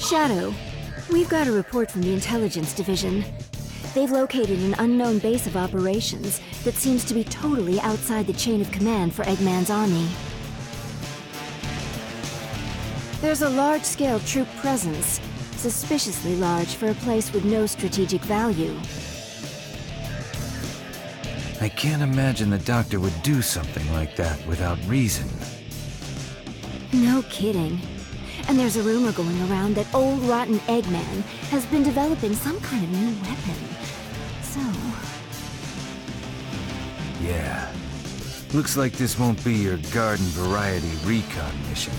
Shadow, we've got a report from the Intelligence Division. They've located an unknown base of operations that seems to be totally outside the chain of command for Eggman's army. There's a large-scale troop presence, suspiciously large for a place with no strategic value. I can't imagine the Doctor would do something like that without reason. No kidding. And there's a rumor going around that old rotten Eggman has been developing some kind of new weapon. So... Yeah. Looks like this won't be your garden variety recon mission.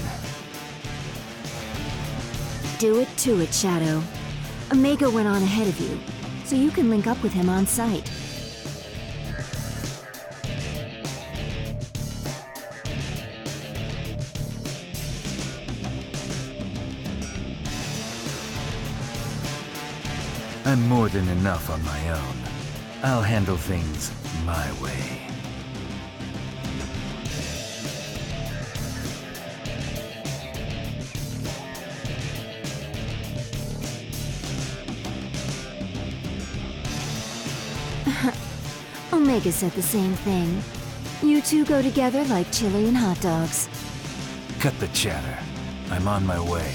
Do it to it, Shadow. Omega went on ahead of you, so you can link up with him on site. I'm more than enough on my own. I'll handle things my way. Omega said the same thing. You two go together like chili and hot dogs. Cut the chatter. I'm on my way.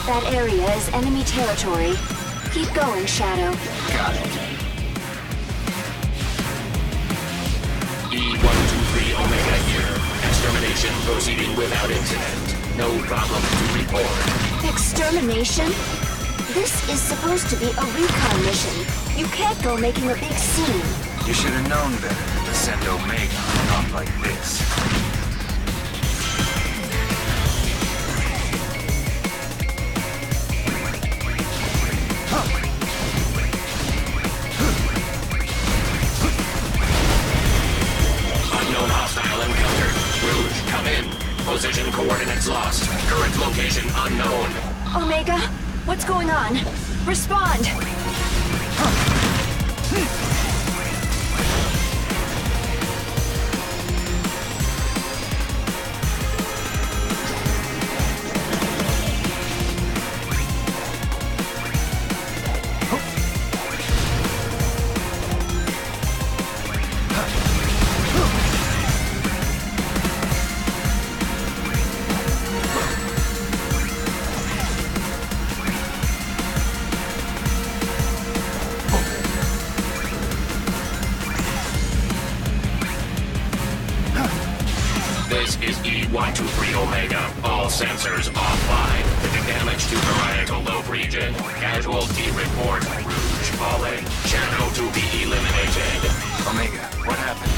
That area is enemy territory. Keep going, Shadow. Got it. E-123 Omega here. Extermination proceeding without incident. No problem to report. Extermination? This is supposed to be a recon mission. You can't go making a big scene. You should have known better than to send Omega off like this. Unknown hostile encountered. Rouge, come in. Position coordinates lost. Current location unknown. Omega, what's going on? Respond! This is E-123 Omega. All sensors offline. Detect damage to parietal lobe region. Casualty report. Rouge falling. Shadow to be eliminated. Omega, what happened?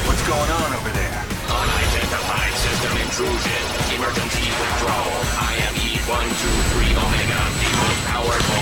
What's going on over there? Unidentified system intrusion. Emergency withdrawal. I am E-123 Omega, the most powerful...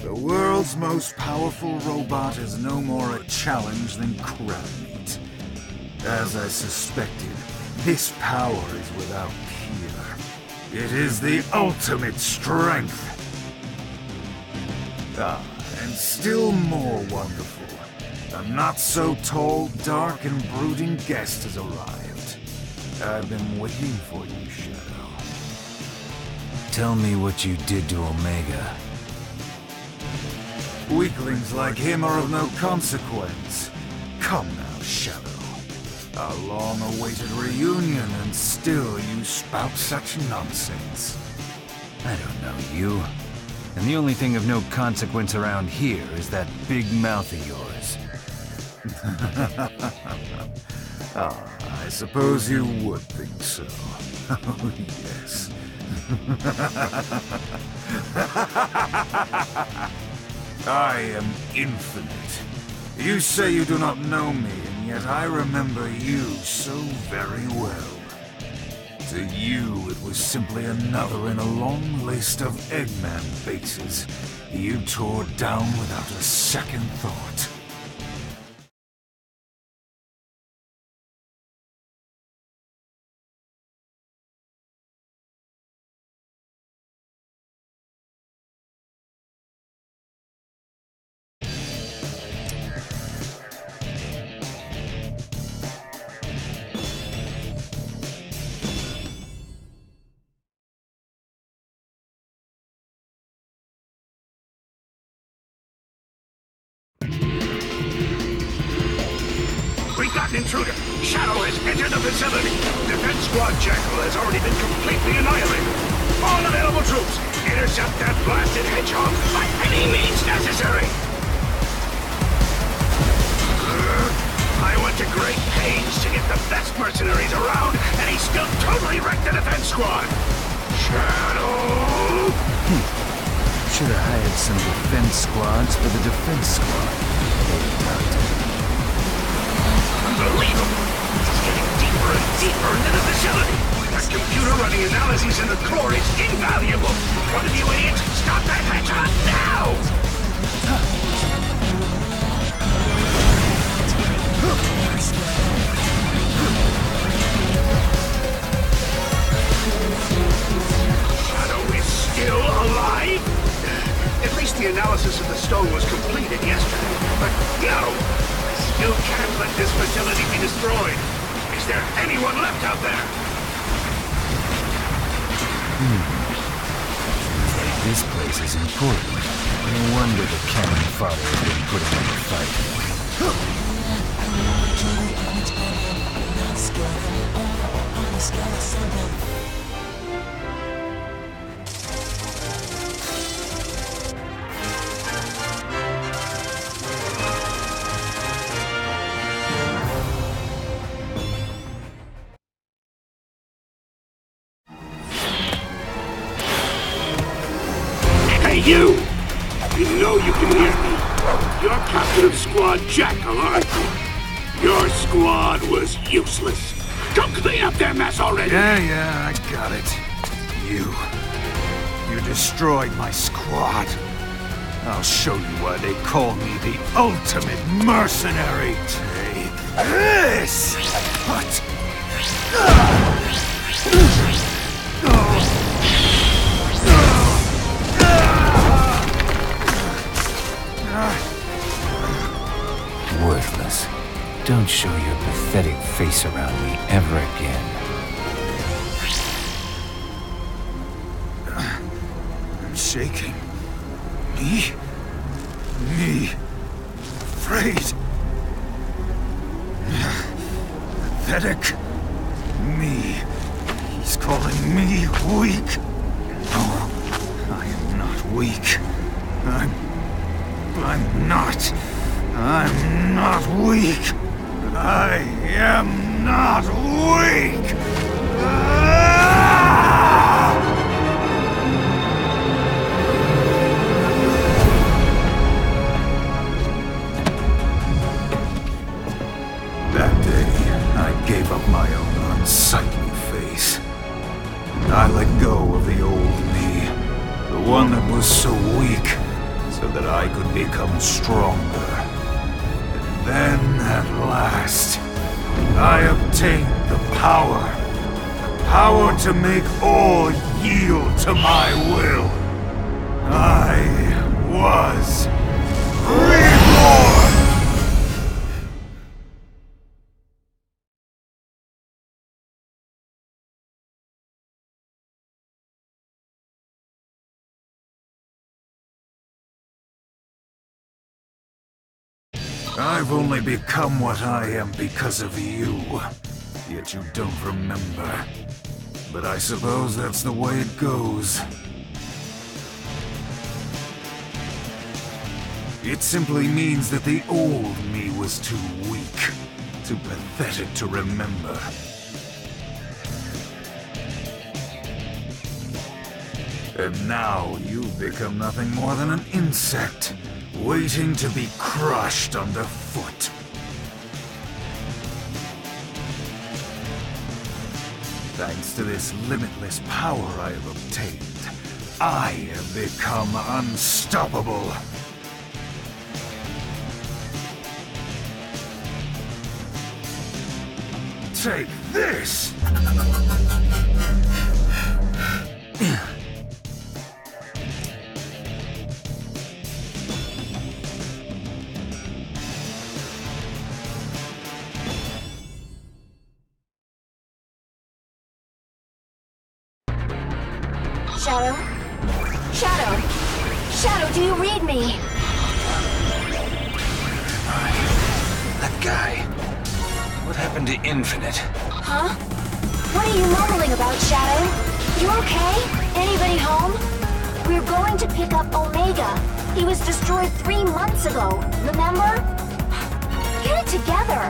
The world's most powerful robot is no more a challenge than crab meat. As I suspected, this power is without peer. It is the ultimate strength. Ah, and still more wonderful, A not-so-tall, dark, and brooding guest has arrived. I've been waiting for you, Shadow. Tell me what you did to Omega. Weaklings like him are of no consequence. Come now, Shadow. A long-awaited reunion, and still you spout such nonsense. I don't know you. And the only thing of no consequence around here is that big mouth of yours. I suppose you would think so. Oh, yes. I am infinite. You say you do not know me, and yet I remember you so very well. To you, it was simply another in a long list of Eggman bases you tore down without a second thought. We've got an intruder. Shadow has entered the facility. Defense Squad Jackal has already been completely annihilated. All available troops, intercept that blasted hedgehog by any means necessary. I went to great pains to get the best mercenaries around, and he still totally wrecked the Defense Squad. Shadow! Should have hired some defense squads for the defense squad. Unbelievable! It's getting deeper and deeper into the facility. That computer running analyses in the core is invaluable. One of you idiots, stop that hedgehog now! Shadow is still alive? At least the analysis of the stone was completed yesterday. But no! You can't let this facility be destroyed. Is there anyone left out there? This place is important. No wonder the cannon fodder has been putting up a fight. Hey, you! You know you can hear me. You're captain of Squad Jackal, aren't you? Your squad was useless. Go clean up their mess already! Yeah, I got it. You destroyed my squad. I'll show you why they call me the ultimate mercenary. Take this! What? Worthless. Don't show your pathetic face around me ever again. I'm shaking. Me? Afraid? Pathetic? Me? He's calling me weak? No, I am not weak. I'm not weak. I am not weak. That day, I gave up my own unsightly face. I let go of the old me, the one that was so weak, so that I could become stronger. And then, at last, I obtained the power. The power to make all yield to my will. I was reborn! I've only become what I am because of you. Yet you don't remember. But I suppose that's the way it goes. It simply means that the old me was too weak, too pathetic to remember. And now you've become nothing more than an insect, waiting to be crushed underfoot. Thanks to this limitless power I have obtained, I have become unstoppable. Take this! Shadow? Shadow! Shadow, do you read me? That guy. What happened to Infinite? Huh? What are you mumbling about, Shadow? You okay? Anybody home? We're going to pick up Omega. He was destroyed 3 months ago, remember? Get it together!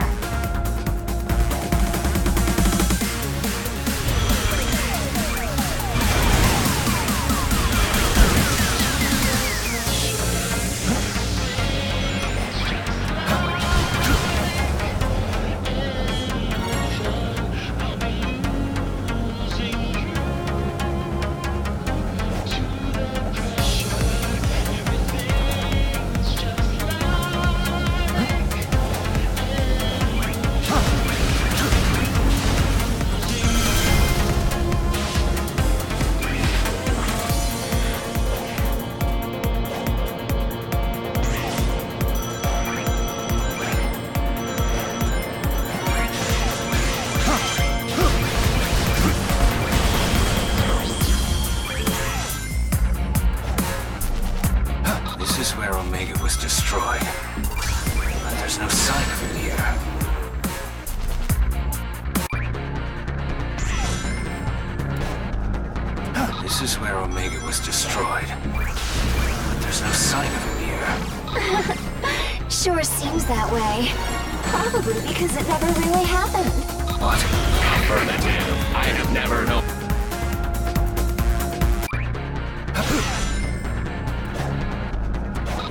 This is where Omega was destroyed. But there's no sign of him here. This is where Omega was destroyed. But there's no sign of him here. Sure seems that way. Probably because it never really happened. What? Affirmative. I have never known.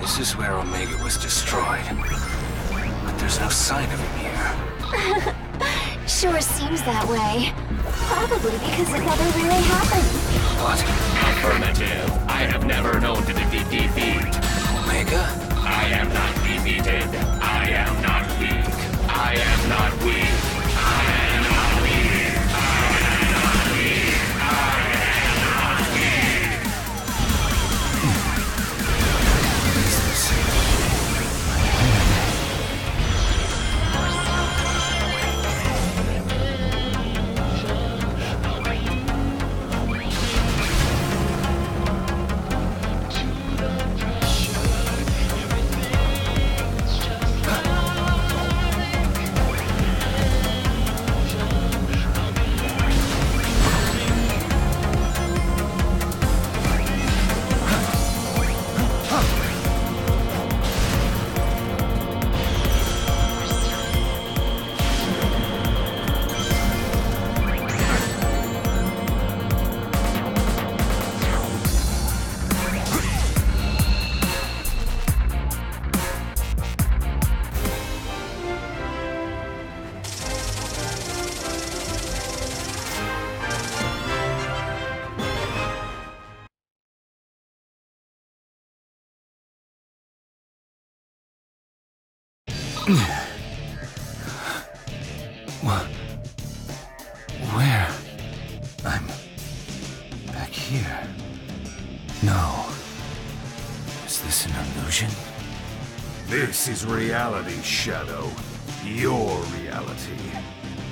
This is where Omega was destroyed. But there's no sign of him here. Sure seems that way. Probably because it never really happened. What? Affirmative. I have never known to defeat. Omega? I am not defeated. I am not weak. I am not weak. I am not weak. I am not weak. I am not weak. What is this? Where? I'm back here. No. Is this an illusion? This is reality, Shadow. Your reality.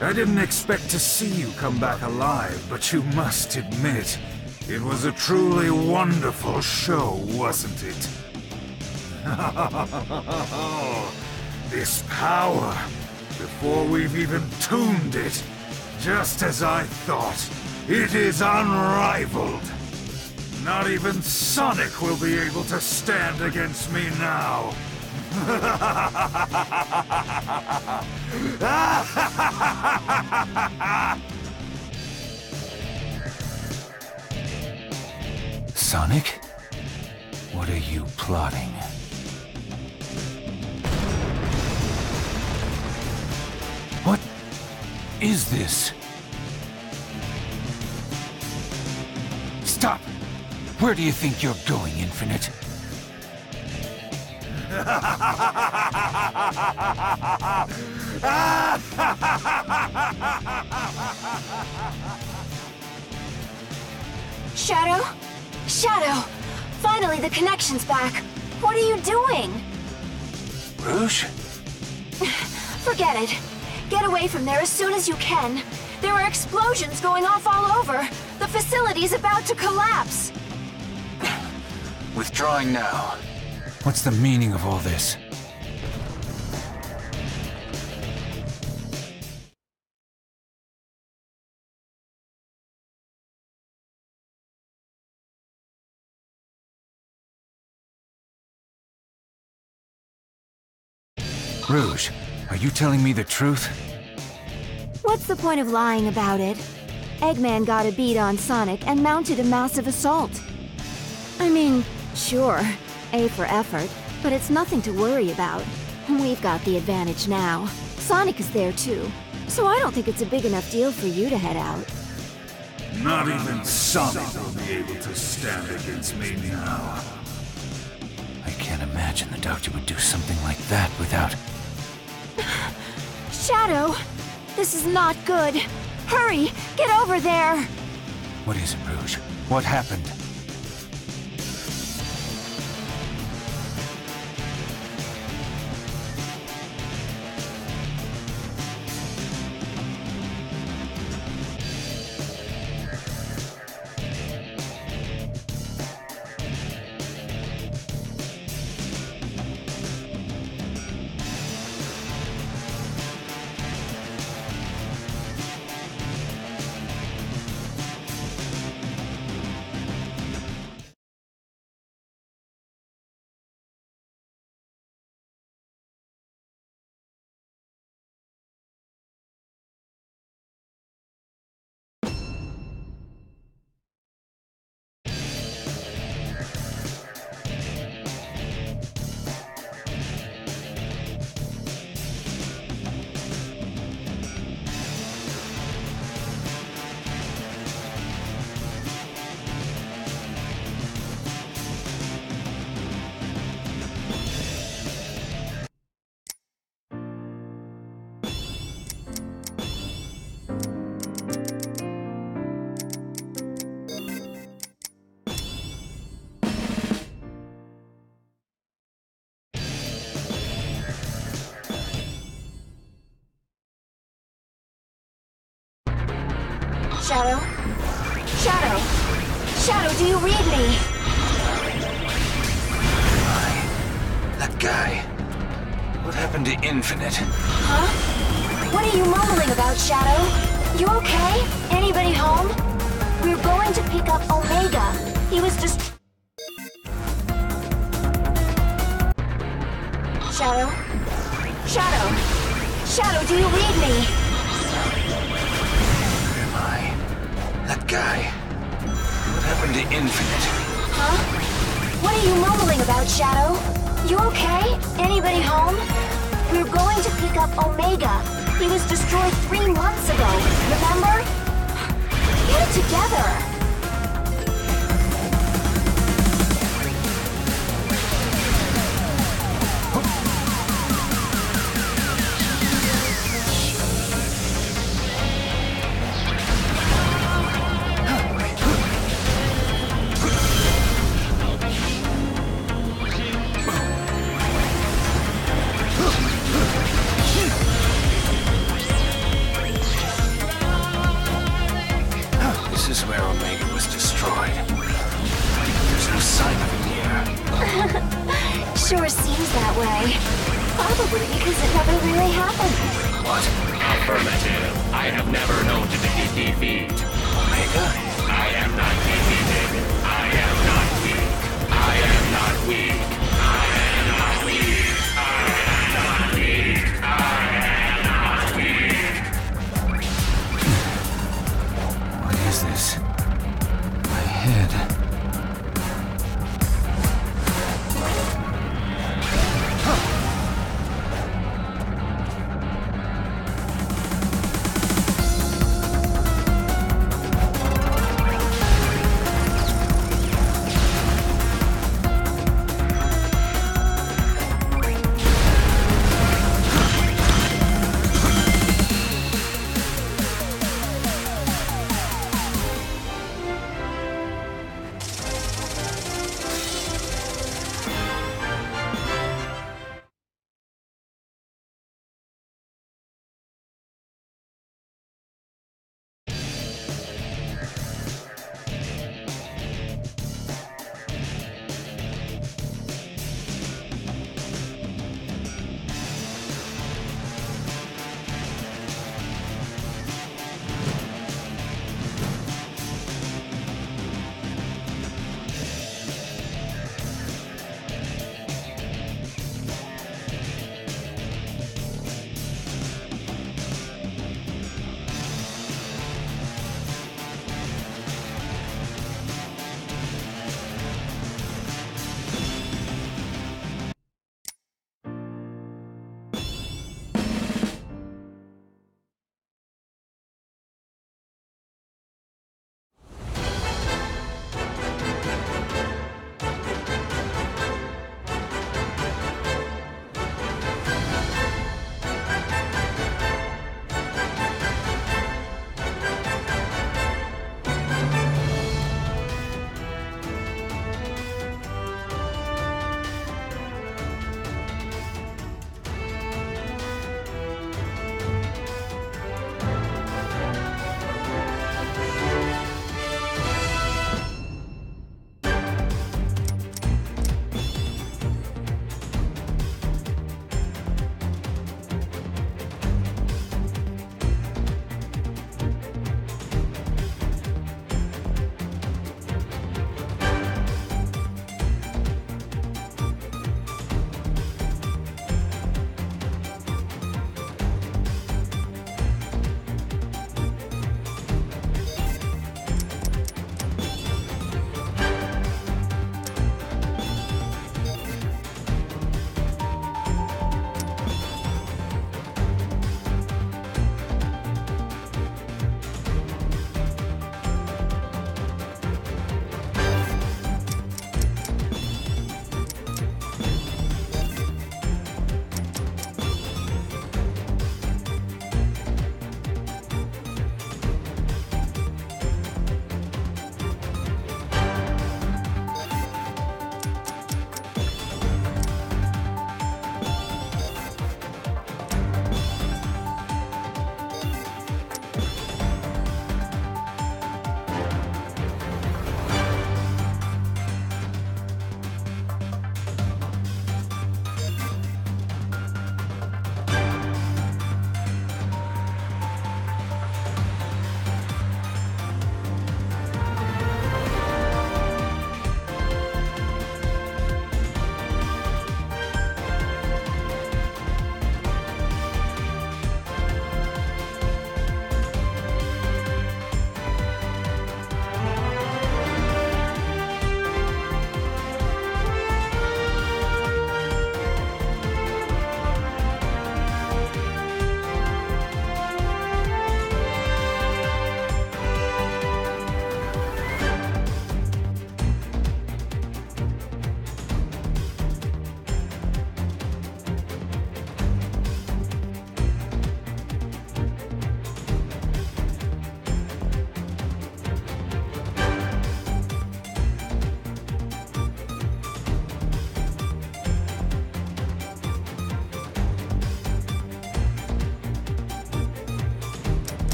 I didn't expect to see you come back alive, but you must admit, it was a truly wonderful show, wasn't it? This power, before we've even tuned it, just as I thought, it is unrivaled. Not even Sonic will be able to stand against me now. Sonic? What are you plotting? What is this? Stop! Where do you think you're going, Infinite? Shadow? Shadow! Finally, the connection's back. What are you doing? Rouge? Forget it. Get away from there as soon as you can. There are explosions going off all over. The facility's about to collapse. Withdrawing now. What's the meaning of all this? Rouge, are you telling me the truth? What's the point of lying about it? Eggman got a beat on Sonic and mounted a massive assault. I mean, sure, A for effort, but it's nothing to worry about. We've got the advantage now. Sonic is there too, so I don't think it's a big enough deal for you to head out. Not even Sonic will be able to stand against me now. I can't imagine the Doctor would do something like that without... Shadow! This is not good! Hurry! Get over there! What is it, Rouge? What happened? Shadow? Shadow! Shadow, do you read me? That guy... What happened to Infinite? Huh? What are you mumbling about, Shadow? You okay? Anybody home? We're going to pick up Omega. He was just... Shadow? Shadow! Shadow, do you read me? That guy... What happened to Infinite? Huh? What are you mumbling about, Shadow? You okay? Anybody home? We're going to pick up Omega. He was destroyed 3 months ago, remember? Get it together! This is where Omega was destroyed. There's no sign of him here. Sure seems that way. Probably because it never really happened. What? Affirmative. I have never known to defeat. Omega? I am not defeated. I am not weak. I am not weak. I am not weak. I am not weak. I am not weak. What is this? My head.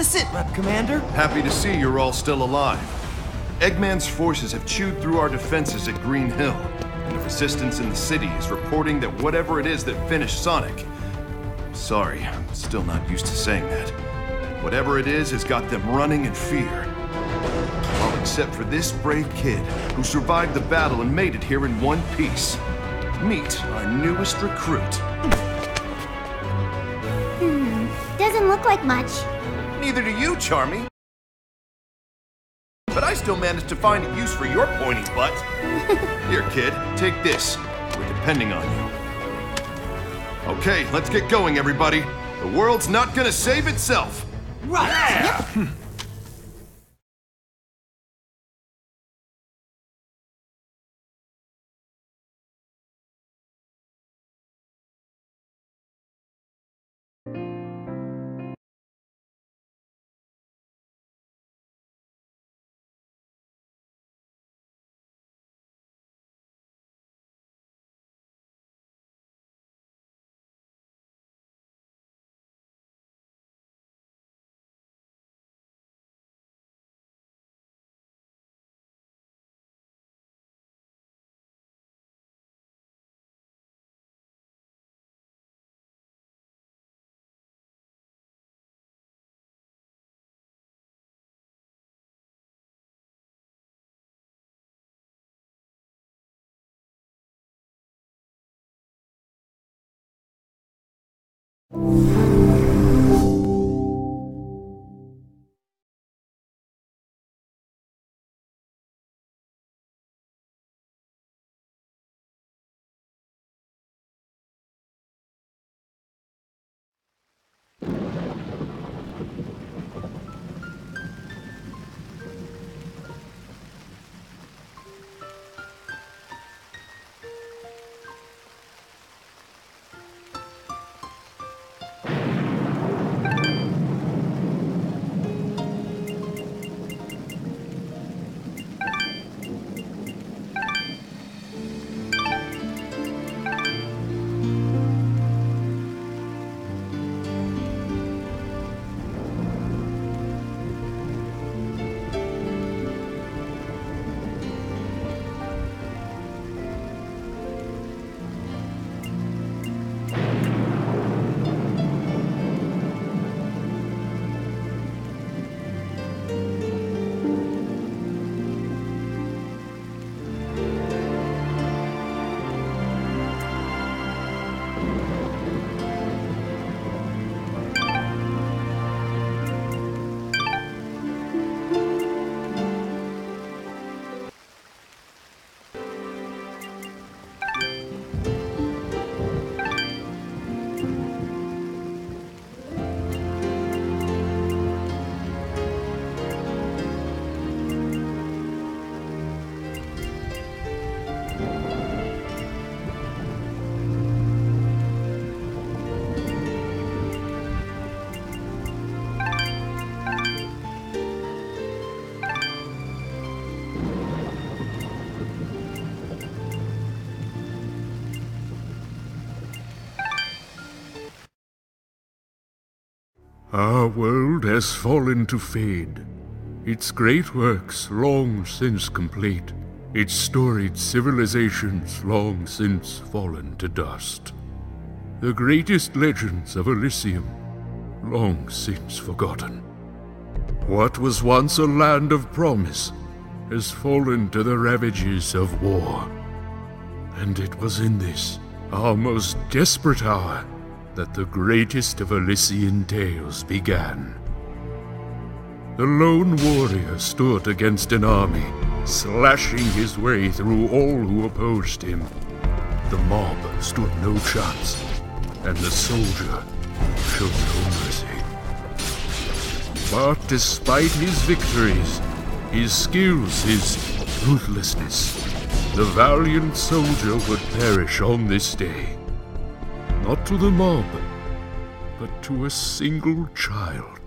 the sit-rep, Commander. Happy to see you're all still alive. Eggman's forces have chewed through our defenses at Green Hill, and the resistance in the city is reporting that whatever it is that finished Sonic... Sorry, I'm still not used to saying that. Whatever it is has got them running in fear. All except for this brave kid who survived the battle and made it here in one piece. Meet our newest recruit. Doesn't look like much. Neither do you, Charmy. But I still managed to find a use for your pointy butt. Here, kid, take this. We're depending on you. Okay, let's get going, everybody. The world's not gonna save itself. Right. Yeah. Our world has fallen to fade, its great works long since complete, its storied civilizations long since fallen to dust. The greatest legends of Elysium long since forgotten. What was once a land of promise has fallen to the ravages of war. And it was in this, our most desperate hour, that the greatest of Elysian tales began. The lone warrior stood against an army, slashing his way through all who opposed him. The mob stood no chance, and the soldier showed no mercy. But despite his victories, his skills, his ruthlessness, the valiant soldier would perish on this day. Not to the mob, but to a single child.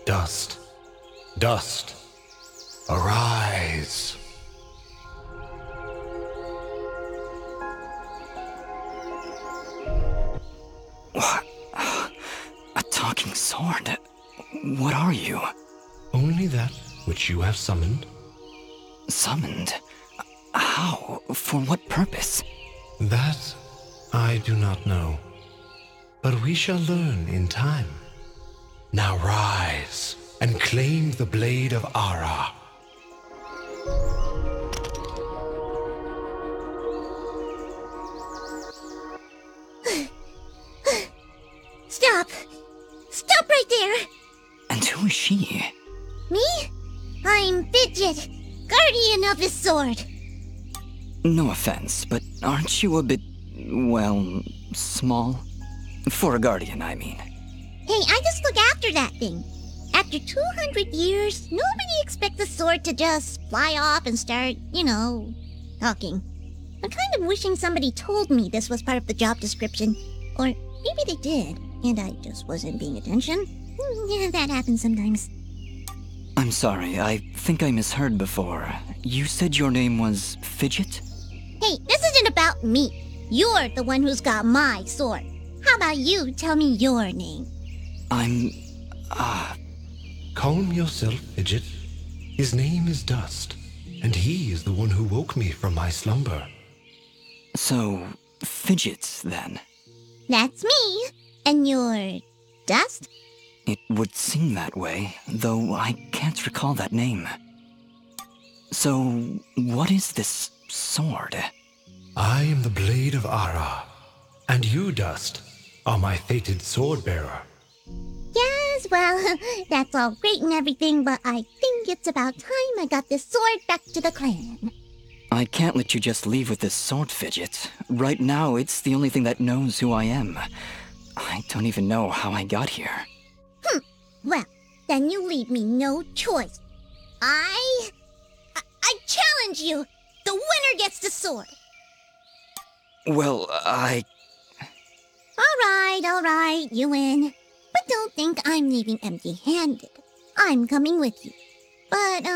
Dust, dust, arise. What? A talking sword? What are you? Only that which you have summoned. Summoned? How? For what purpose? That I do not know. But we shall learn in time. Now rise and claim the blade of Ara. Stop! Stop right there! And who is she? Me? I'm Fidget, guardian of his sword. No offense, but aren't you a bit, well, small? For a guardian, I mean. Hey, I just look after that thing. After 200 years, nobody expects a sword to just fly off and start, talking. I'm kind of wishing somebody told me this was part of the job description. Or maybe they did, and I just wasn't paying attention. Yeah, that happens sometimes. I'm sorry, I think I misheard before. You said your name was Fidget? Hey, this isn't about me. You're the one who's got my sword. How about you tell me your name? I'm... Calm yourself, Fidget. His name is Dust, and he is the one who woke me from my slumber. So, Fidget, then? That's me. And you're... Dust? It would seem that way, though I can't recall that name. So, what is this sword? I am the blade of Ara, and you, Dust, are my fated sword-bearer. Yes, well, that's all great and everything, but I think it's about time I got this sword back to the clan. I can't let you just leave with this sword, Fidget. Right now, it's the only thing that knows who I am. I don't even know how I got here. Well, then you leave me no choice. I challenge you! The winner gets the sword! Well, All right, you win. But don't think I'm leaving empty-handed. I'm coming with you. But,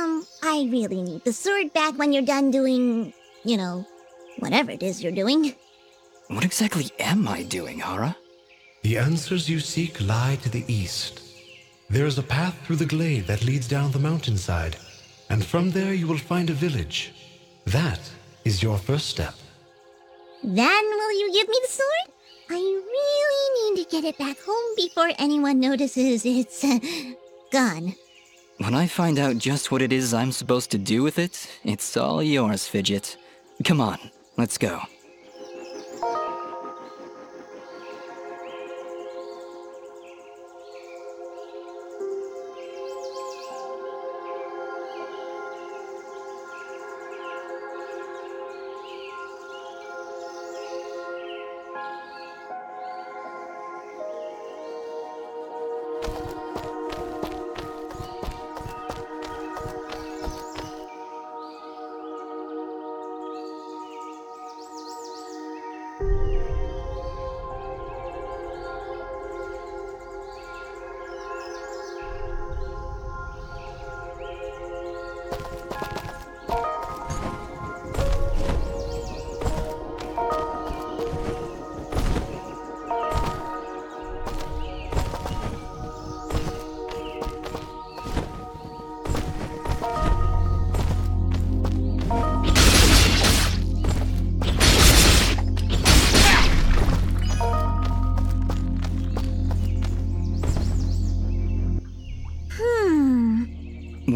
I really need the sword back when you're done doing, whatever it is you're doing. What exactly am I doing, Ara? The answers you seek lie to the east. There is a path through the glade that leads down the mountainside, and from there you will find a village. That is your first step. Then will you give me the sword? I really need to get it back home before anyone notices it's, gone. When I find out just what it is I'm supposed to do with it, it's all yours, Fidget. Come on, let's go.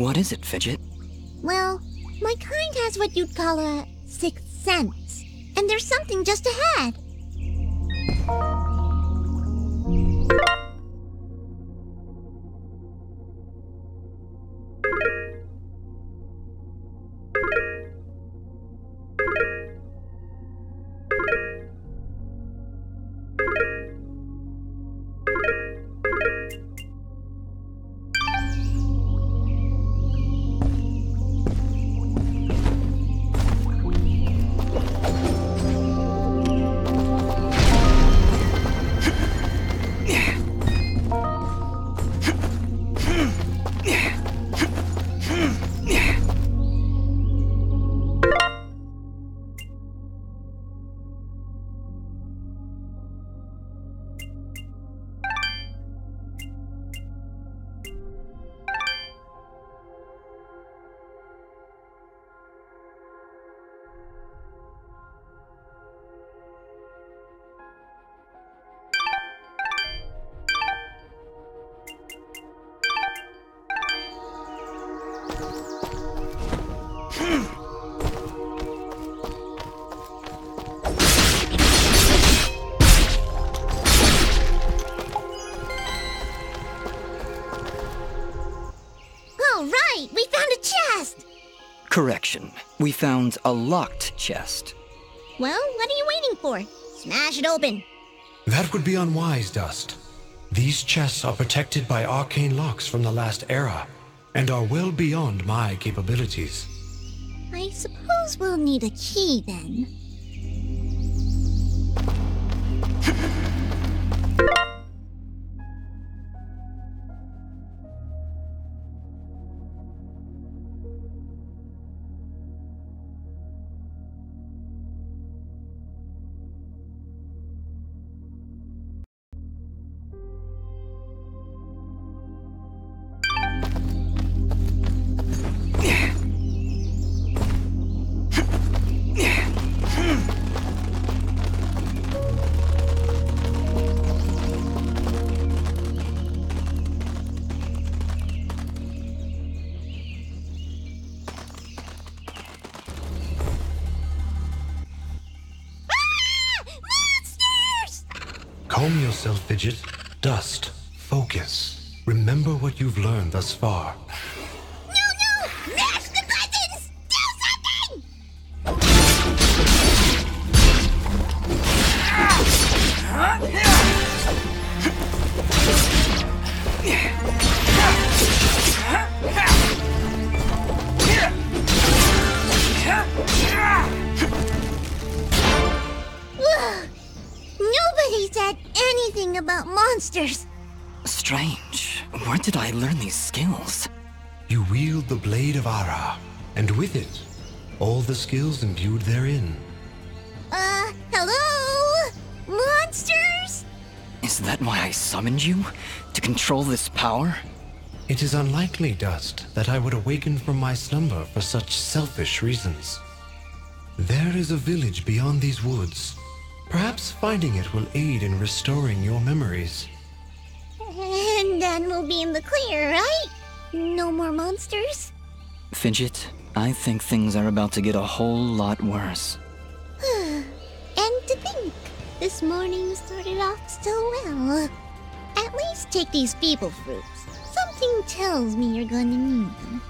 What is it, Fidget? Well, my kind has what you'd call a sixth sense. And there's something just ahead. All right, we found a chest! Correction. We found a locked chest. Well, what are you waiting for? Smash it open. That would be unwise, Dust. These chests are protected by arcane locks from the last era, and are well beyond my capabilities. I suppose we'll need a key then. Calm yourself, Fidget. Dust. Focus. Remember what you've learned thus far. No! Mash the buttons! Do something! Nobody said anything about monsters. Strange. Where did I learn these skills? You wield the Blade of Ara, and with it, all the skills imbued therein. Hello? Monsters? Is that why I summoned you? To control this power? It is unlikely, Dust, that I would awaken from my slumber for such selfish reasons. There is a village beyond these woods. Perhaps finding it will aid in restoring your memories. And then we'll be in the clear, right? No more monsters? Fidget, I think things are about to get a whole lot worse. And to think, this morning started off so well. At least take these feeble fruits. Something tells me you're going to need them.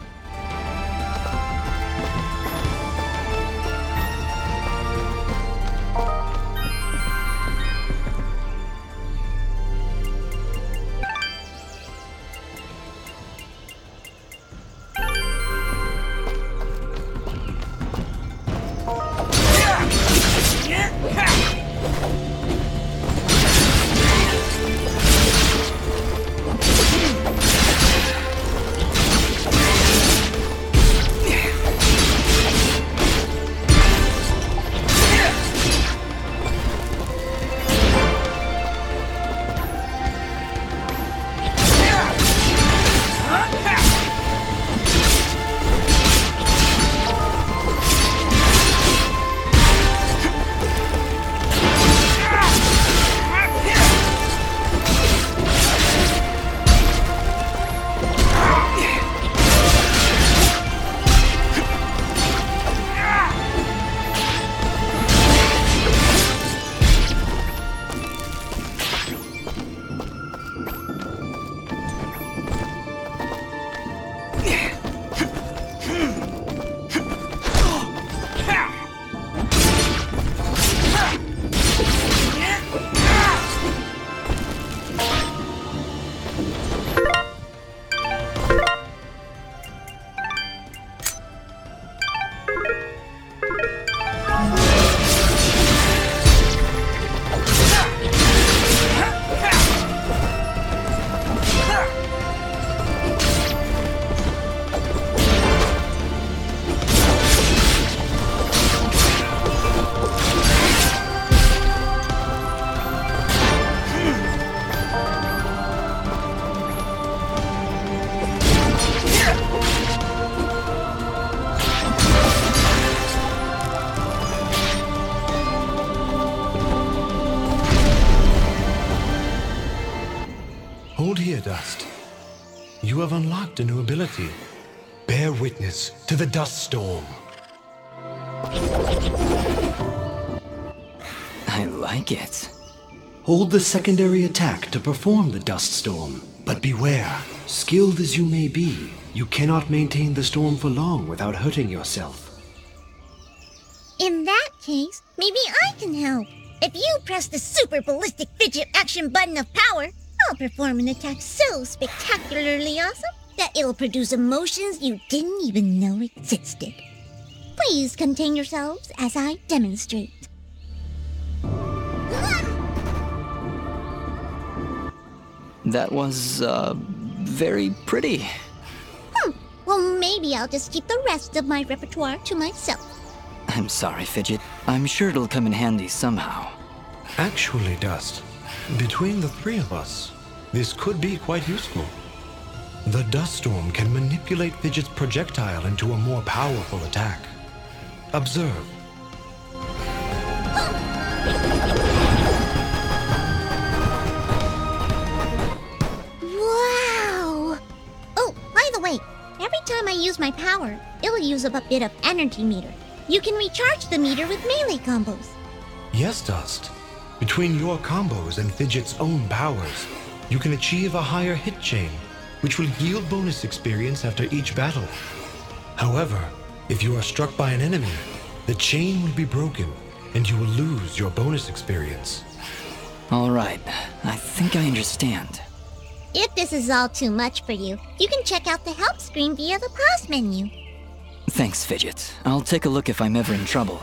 you have unlocked a new ability. Bear witness to the dust storm. I like it. Hold the secondary attack to perform the dust storm. But beware, skilled as you may be, you cannot maintain the storm for long without hurting yourself. In that case, maybe I can help. If you press the super ballistic fidget action button of power, I'll perform an attack so spectacularly awesome that it'll produce emotions you didn't even know existed. Please contain yourselves as I demonstrate. That was, very pretty. Well, maybe I'll just keep the rest of my repertoire to myself. I'm sorry, Fidget. I'm sure it'll come in handy somehow. Actually, Dust, between the three of us, this could be quite useful. The dust storm can manipulate Fidget's projectile into a more powerful attack. Observe. Wow! Oh, by the way, every time I use my power, it'll use up a bit of energy meter. You can recharge the meter with melee combos. Yes, Dust. Between your combos and Fidget's own powers, you can achieve a higher hit chain, which will yield bonus experience after each battle. However, if you are struck by an enemy, the chain will be broken, and you will lose your bonus experience. All right, I think I understand. If this is all too much for you, you can check out the help screen via the pause menu. Thanks, Fidget. I'll take a look if I'm ever in trouble.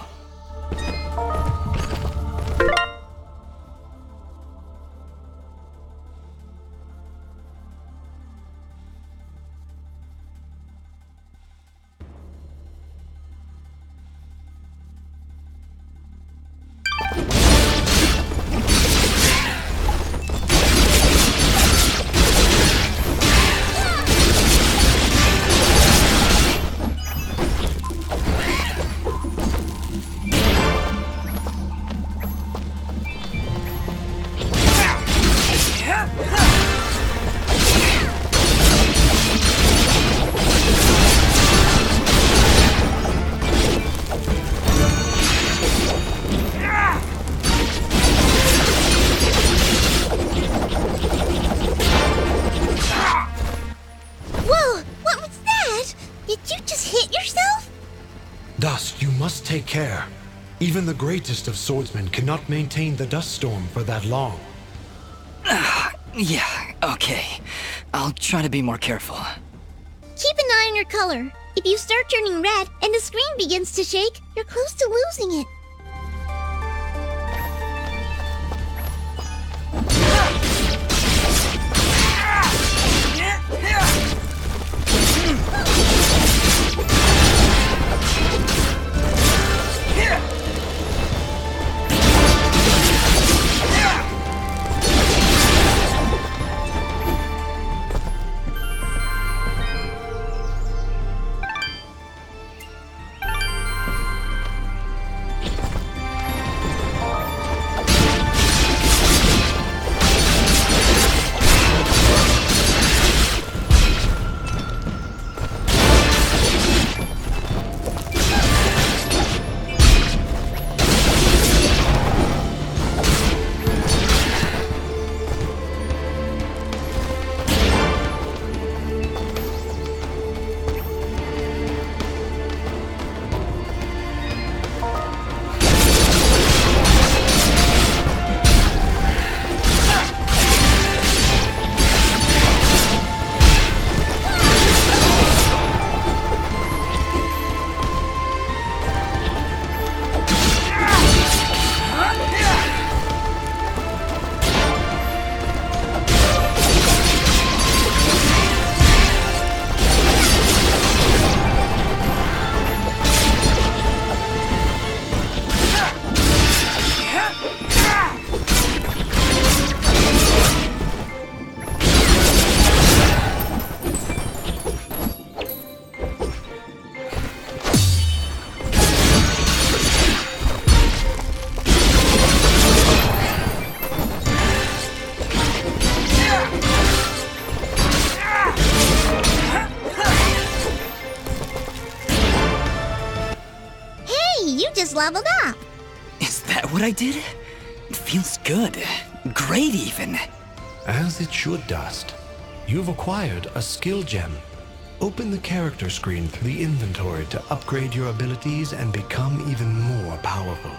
Dust, you must take care. Even the greatest of swordsmen cannot maintain the dust storm for that long. Yeah, okay. I'll try to be more careful. Keep an eye on your color. If you start turning red and the screen begins to shake, you're close to losing it. leveled up. Is that what I did? It feels good. Great, even. As it should, Dust. You've acquired a skill gem. Open the character screen through the inventory to upgrade your abilities and become even more powerful.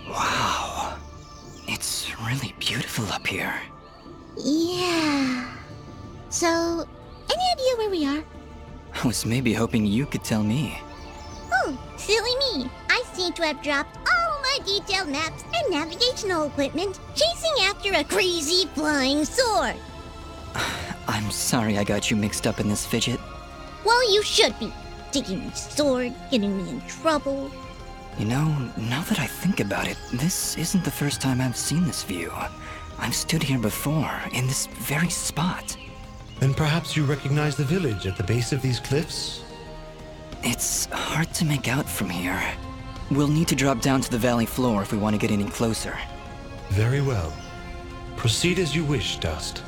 Wow. It's really beautiful up here. Yeah. So, any idea where we are? I was maybe hoping you could tell me. Oh, silly me. I seem to have dropped all my detailed maps and navigational equipment chasing after a crazy flying sword. I'm sorry I got you mixed up in this fidget. Well, you should be. Taking my sword, getting me in trouble. You know, now that I think about it, this isn't the first time I've seen this view. I've stood here before, in this very spot. Then perhaps you recognize the village at the base of these cliffs? It's hard to make out from here. We'll need to drop down to the valley floor if we want to get any closer. Very well. Proceed as you wish, Dust.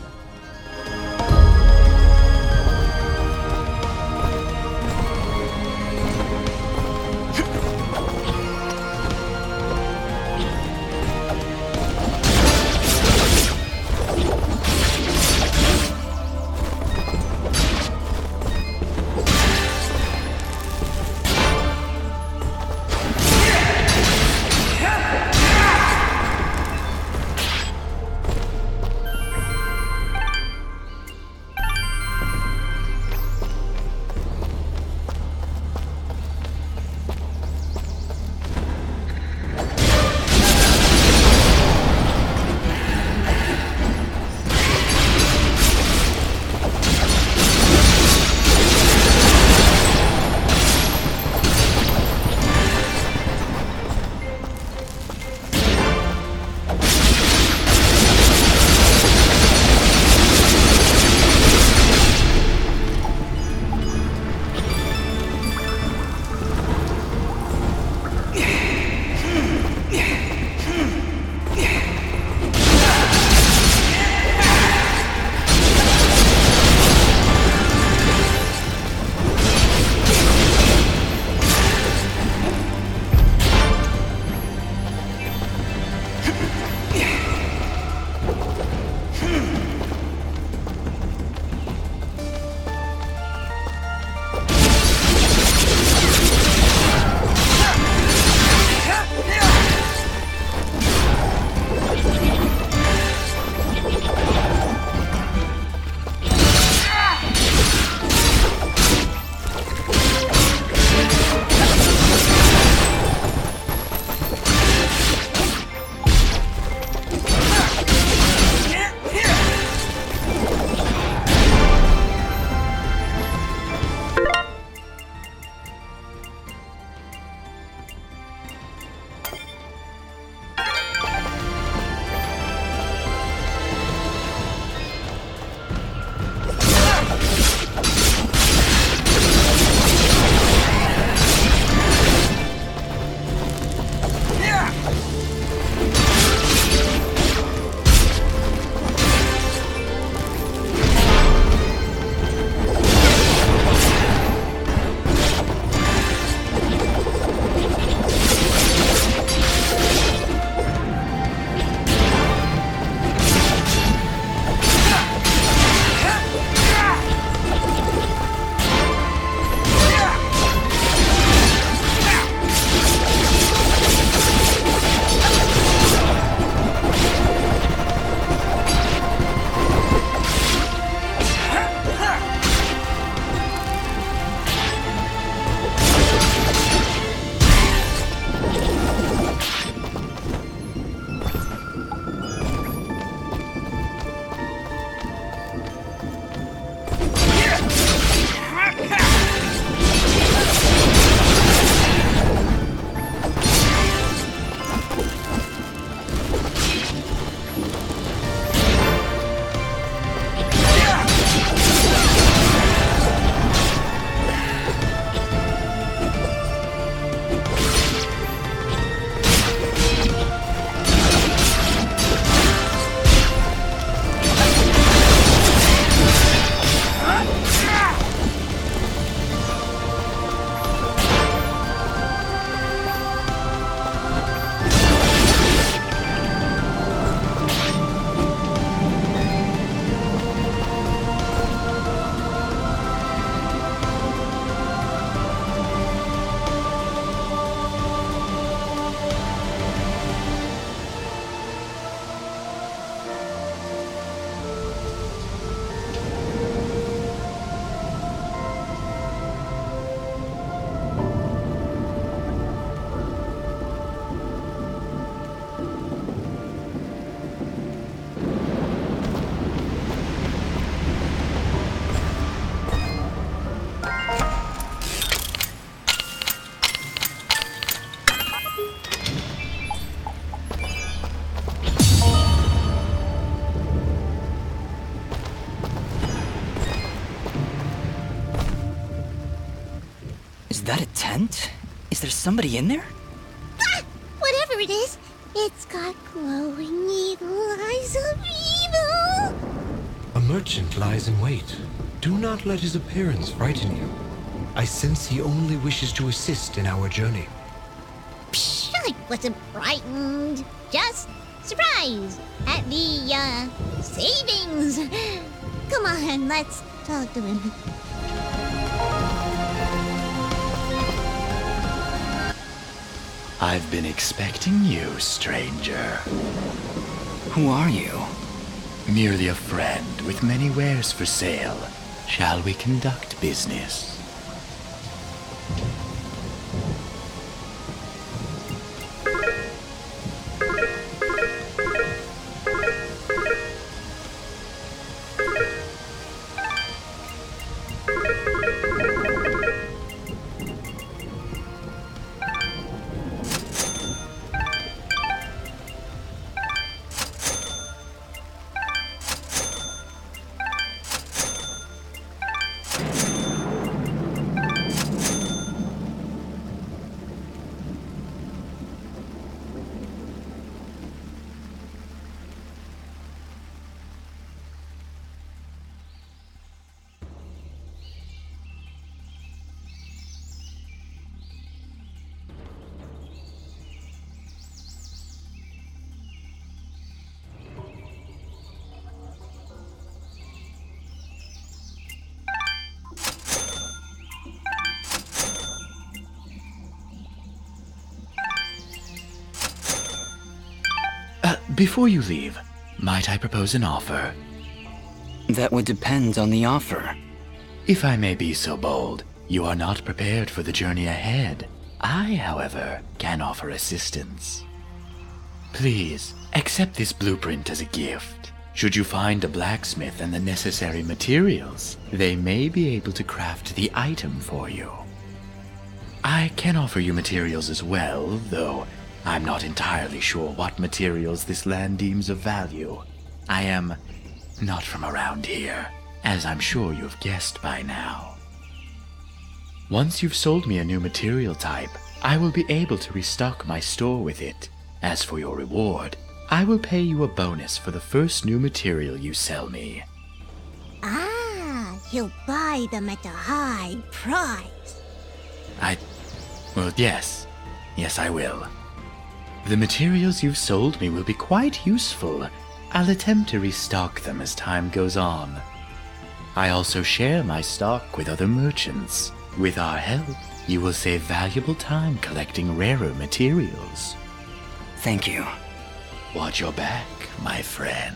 somebody in there? Ah! Whatever it is, it's got glowing eagle eyes of evil! A merchant lies in wait. Do not let his appearance frighten you. I sense he only wishes to assist in our journey. Psh, I wasn't frightened. Just surprised at the, savings. Come on, let's talk to him. I've been expecting you, stranger. Who are you? Merely a friend with many wares for sale. Shall we conduct business? Before you leave, might I propose an offer? That would depend on the offer. If I may be so bold, you are not prepared for the journey ahead. I, however, can offer assistance. Please, accept this blueprint as a gift. Should you find a blacksmith and the necessary materials, they may be able to craft the item for you. I can offer you materials as well, though I'm not entirely sure what materials this land deems of value. I am not from around here, as I'm sure you've guessed by now. Once you've sold me a new material type, I will be able to restock my store with it. As for your reward, I will pay you a bonus for the first new material you sell me. Ah, he'll buy them at a high price. Well, yes. Yes, I will. The materials you've sold me will be quite useful. I'll attempt to restock them as time goes on. I also share my stock with other merchants. With our help, you will save valuable time collecting rarer materials. Thank you. Watch your back, my friend.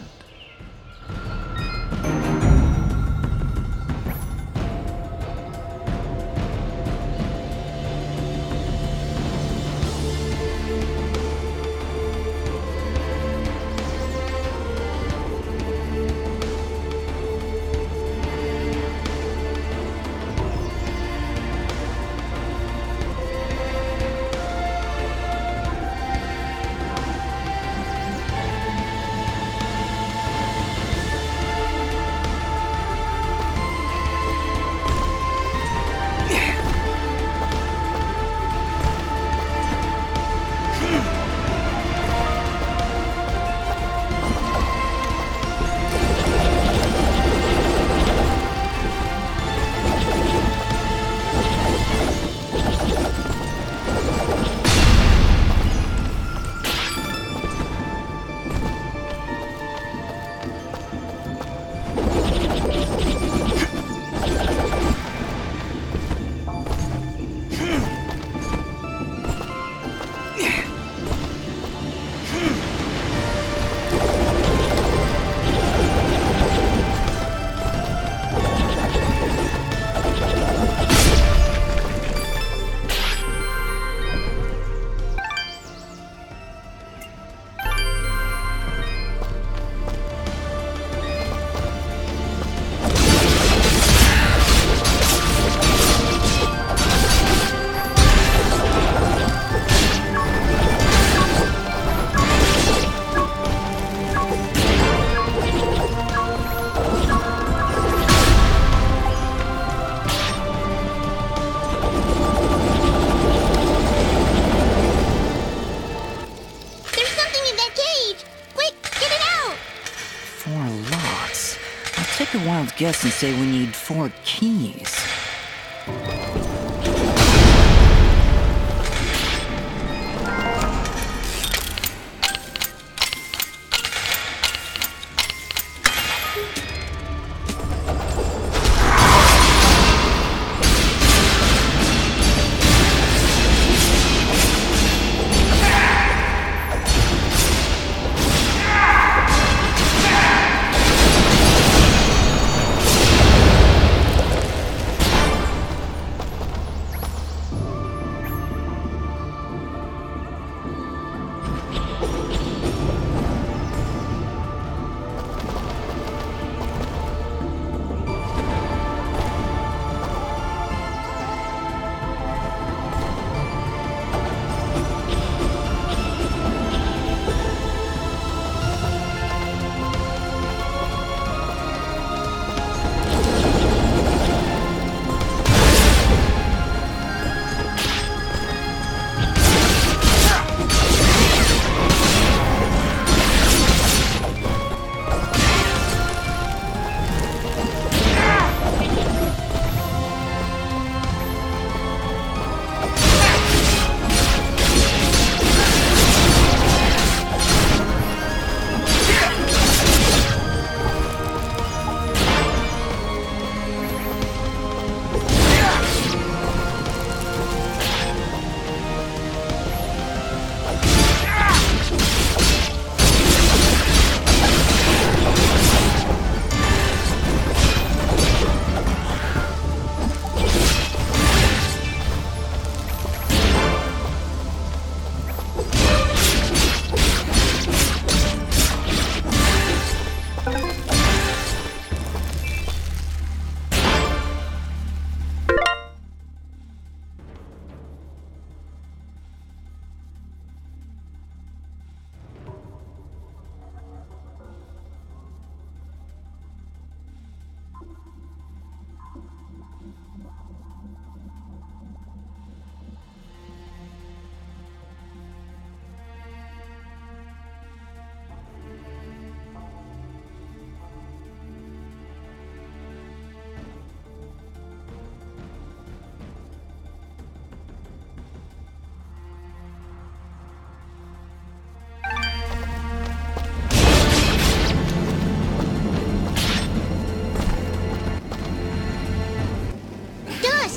a wild guess and say we need 4 keys.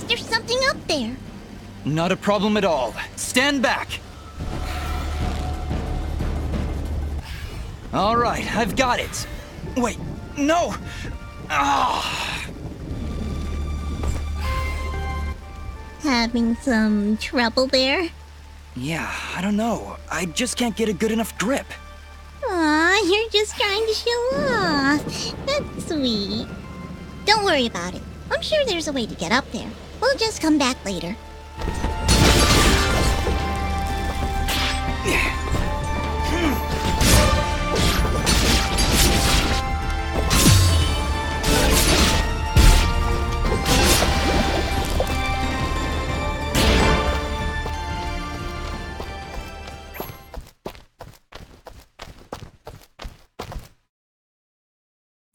There's something up there. Not a problem at all. Stand back! All right, I've got it. Wait, no! Ah! Having some trouble there? Yeah, I don't know. I just can't get a good enough grip. Aw, you're just trying to show off. That's sweet. Don't worry about it. I'm sure there's a way to get up there. We'll just come back later.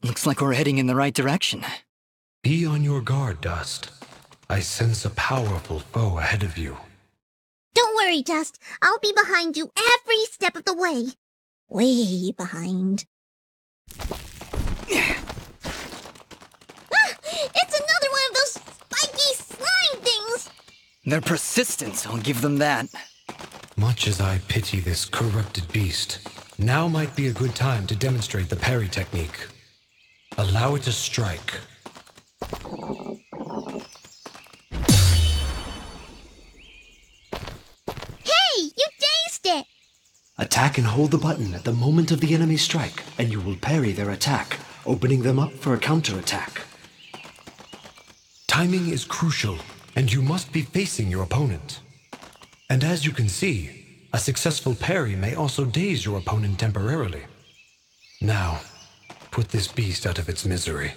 Looks like we're heading in the right direction. Be on your guard, Dust. I sense a powerful foe ahead of you. Don't worry, Dust. I'll be behind you every step of the way. Way behind. Ah! It's another one of those spiky slime things! They're persistent, I'll give them that. Much as I pity this corrupted beast, now might be a good time to demonstrate the parry technique. Allow it to strike. Hey, you dazed it! Attack and hold the button at the moment of the enemy's strike, and you will parry their attack, opening them up for a counterattack. Timing is crucial, and you must be facing your opponent. And as you can see, a successful parry may also daze your opponent temporarily. Now, put this beast out of its misery.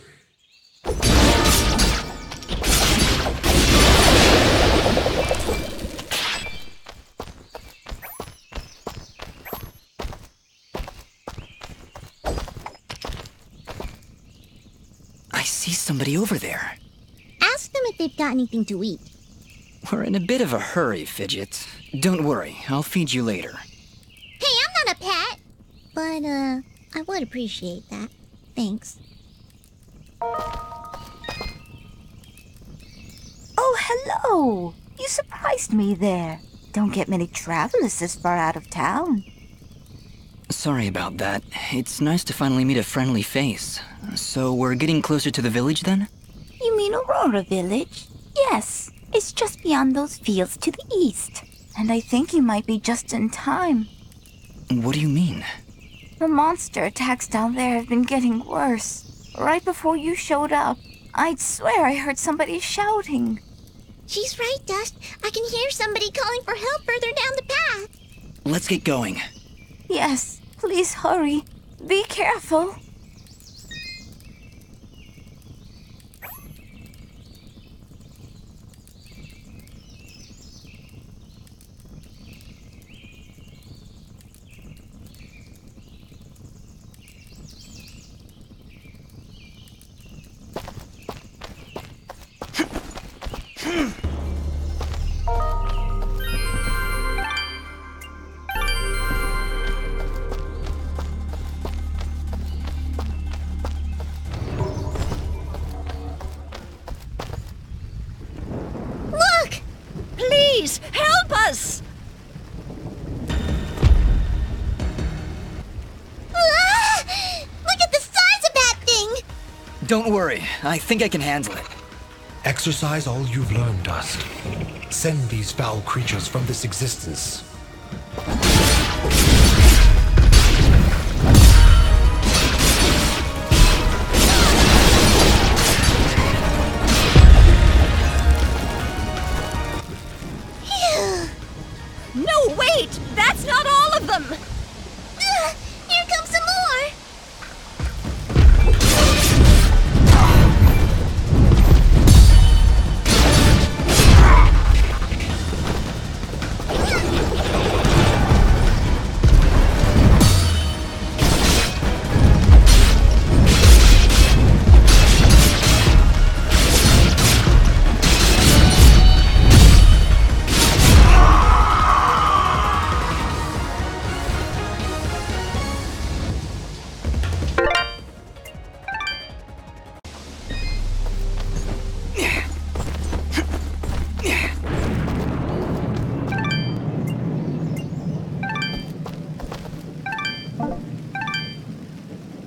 see somebody over there. Ask them if they've got anything to eat. We're in a bit of a hurry, Fidget. Don't worry, I'll feed you later. Hey, I'm not a pet! But, I would appreciate that. Thanks. Oh, hello! You surprised me there. Don't get many travelers this far out of town. Sorry about that. It's nice to finally meet a friendly face. So we're getting closer to the village then? You mean Aurora Village? Yes, it's just beyond those fields to the east. And I think you might be just in time. What do you mean? The monster attacks down there have been getting worse. Right before you showed up, I'd swear I heard somebody shouting. She's right, Dust. I can hear somebody calling for help further down the path. Let's get going. Yes, please hurry. Be careful. Look! Please, help us! Ah! Look at the size of that thing! Don't worry, I think I can handle it. Exercise all you've learned, Dust. Send these foul creatures from this existence. No, wait! That's not all of them! Here comes some more!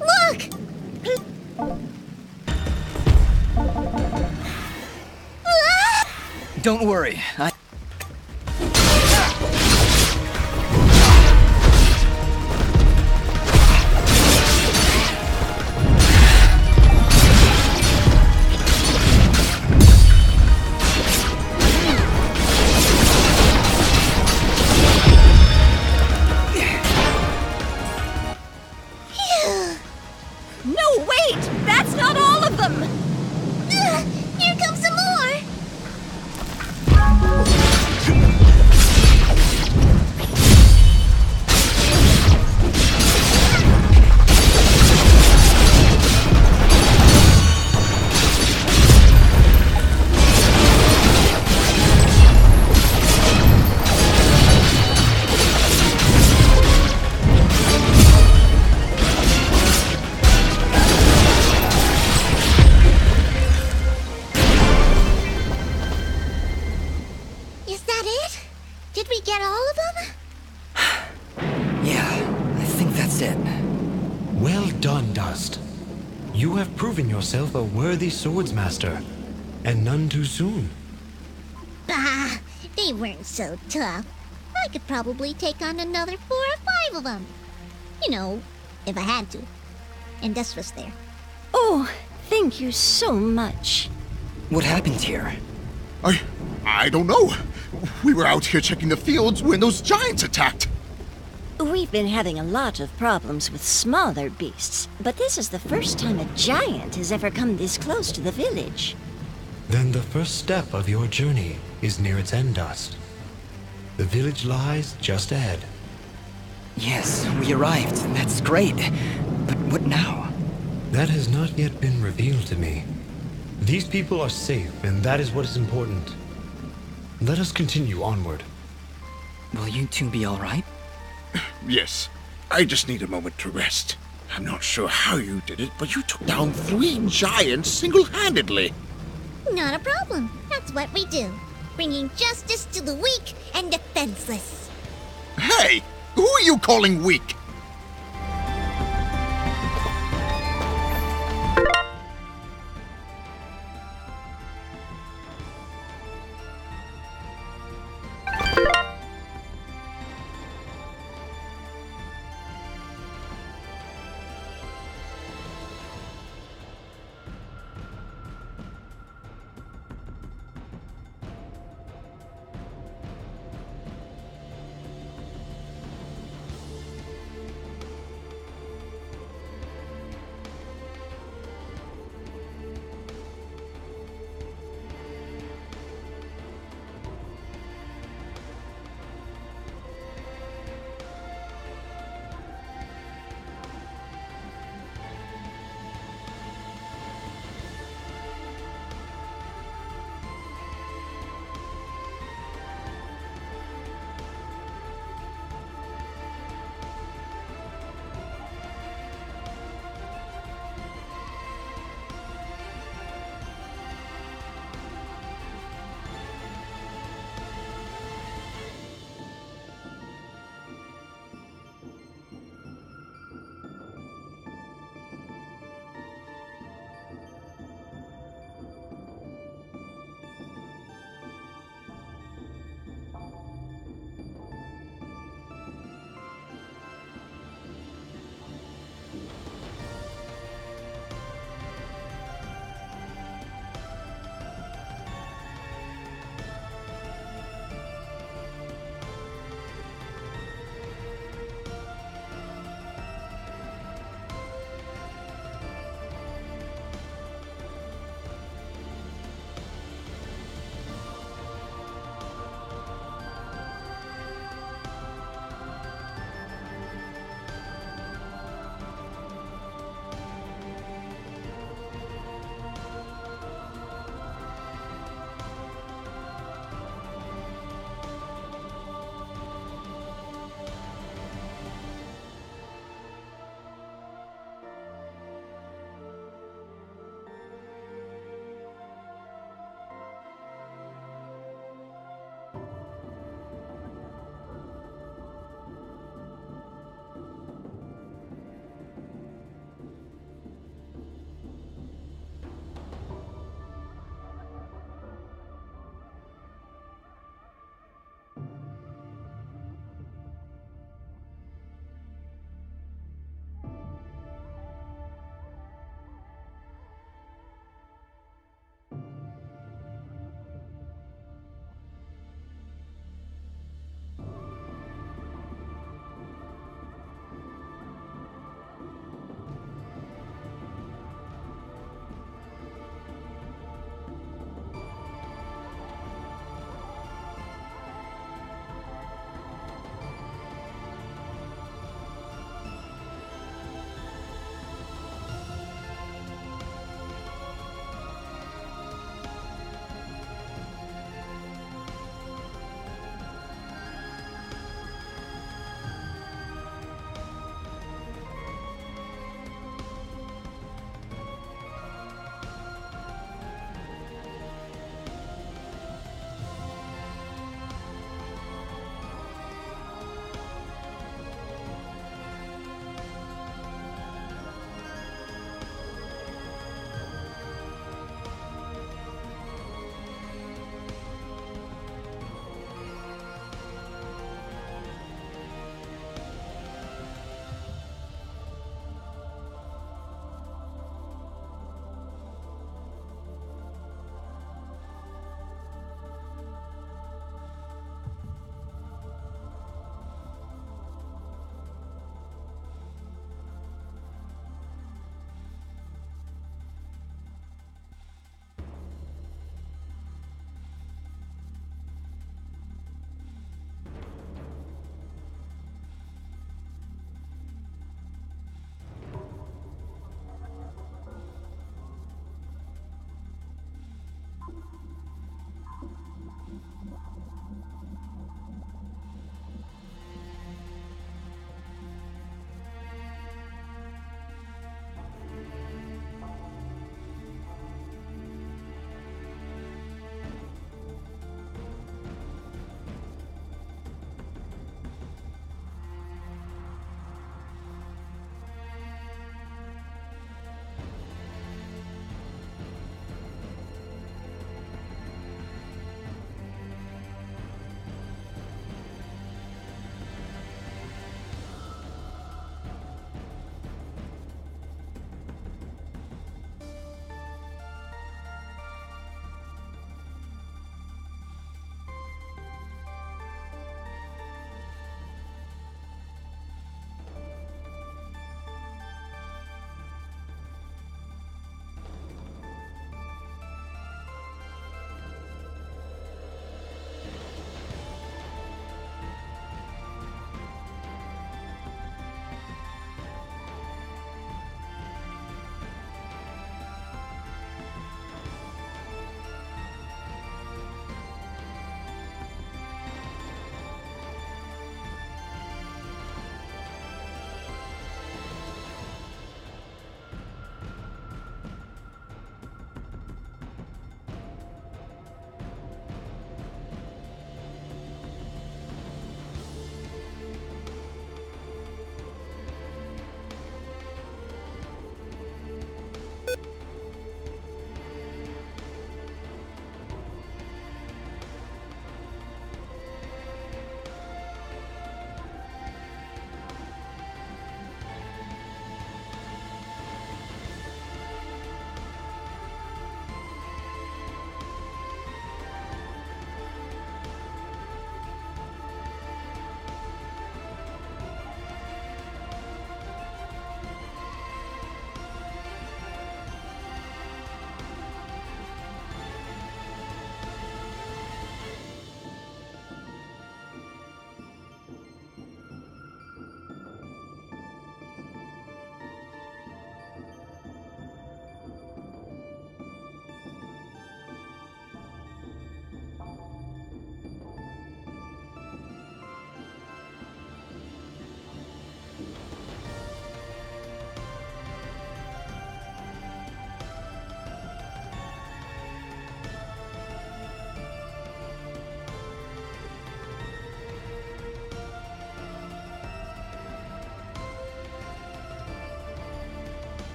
Look! Don't worry, No, wait! That's not all of them! Here comes some more! Is that it? Did we get all of them? yeah, I think that's it. Well done, Dust. You have proven yourself a worthy swordsmaster, and none too soon. Bah! They weren't so tough. I could probably take on another 4 or 5 of them. You know, if I had to. And Dust was there. Oh, thank you so much. What happened here? I don't know. We were out here checking the fields when those giants attacked. We've been having a lot of problems with smaller beasts, but this is the first time a giant has ever come this close to the village. Then the first step of your journey is near its end, Dust. The village lies just ahead. Yes, we arrived. That's great. But what now? That has not yet been revealed to me. These people are safe, and that is what is important. Let us continue onward. Will you two be alright? Yes. I just need a moment to rest. I'm not sure how you did it, but you took down 3 giants single-handedly. Not a problem. That's what we do. Bringing justice to the weak and defenseless. Hey! Who are you calling weak?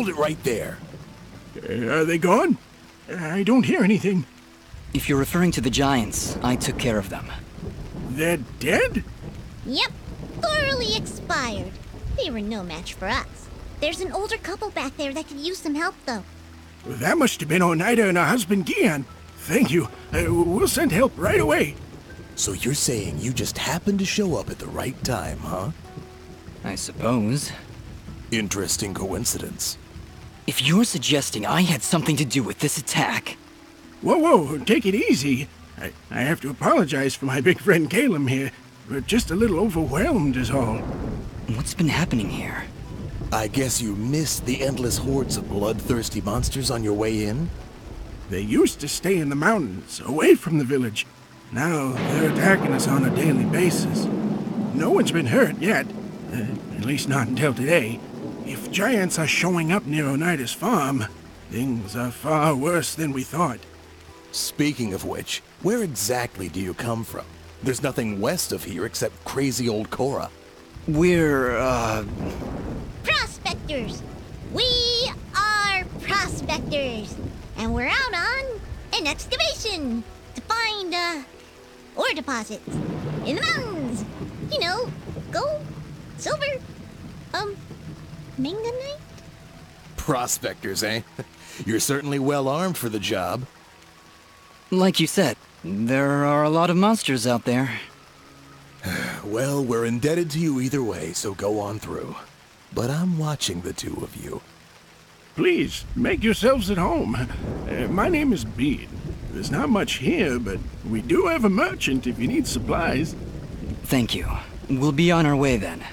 hold it right there. Are they gone? I don't hear anything. If you're referring to the giants, I took care of them. They're dead? Yep, thoroughly expired. They were no match for us. There's an older couple back there that could use some help, though. That must have been Oneida and her husband Gian. Thank you. We'll send help right away. So you're saying you just happened to show up at the right time, huh? I suppose. Interesting coincidence. If you're suggesting I had something to do with this attack... Whoa, take it easy. I have to apologize for my big friend Caleb here. We're just a little overwhelmed is all. What's been happening here? I guess you missed the endless hordes of bloodthirsty monsters on your way in? They used to stay in the mountains, away from the village. Now they're attacking us on a daily basis. No one's been hurt yet. At least not until today. If giants are showing up near Oneida's farm, things are far worse than we thought. Speaking of which, where exactly do you come from? There's nothing west of here except crazy old Cora. We're, Prospectors! We are prospectors! And we're out on an excavation to find, ore deposits in the mountains. You know, gold, silver, manganite? Prospectors, eh? You're certainly well armed for the job. Like you said, there are a lot of monsters out there. Well, we're indebted to you either way, so go on through. But I'm watching the two of you. Please, make yourselves at home. My name is Bede. There's not much here, but we do have a merchant if you need supplies. Thank you. We'll be on our way then.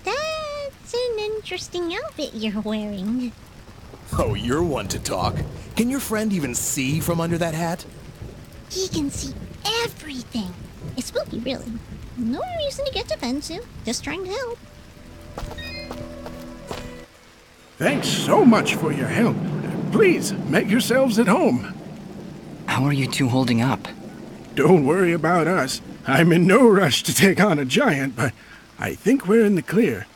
That's an interesting outfit you're wearing. Oh, you're one to talk. Can your friend even see from under that hat? He can see everything. It's spooky, really. No reason to get defensive. Just trying to help. Thanks so much for your help. Please, make yourselves at home. How are you two holding up? Don't worry about us. I'm in no rush to take on a giant, but I think we're in the clear.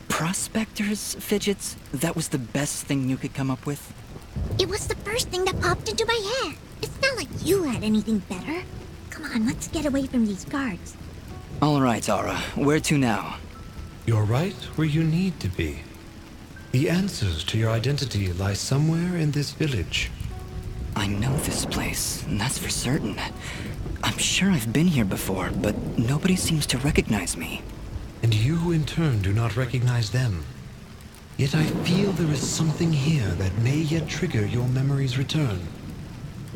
Prospectors, Fidgets? That was the best thing you could come up with? It was the first thing that popped into my head. It's not like you had anything better. Come on, let's get away from these guards. All right, Ara. Where to now? You're right where you need to be. The answers to your identity lie somewhere in this village. I know this place, and that's for certain. I'm sure I've been here before, but nobody seems to recognize me. And you, in turn, do not recognize them. Yet I feel there is something here that may yet trigger your memory's return.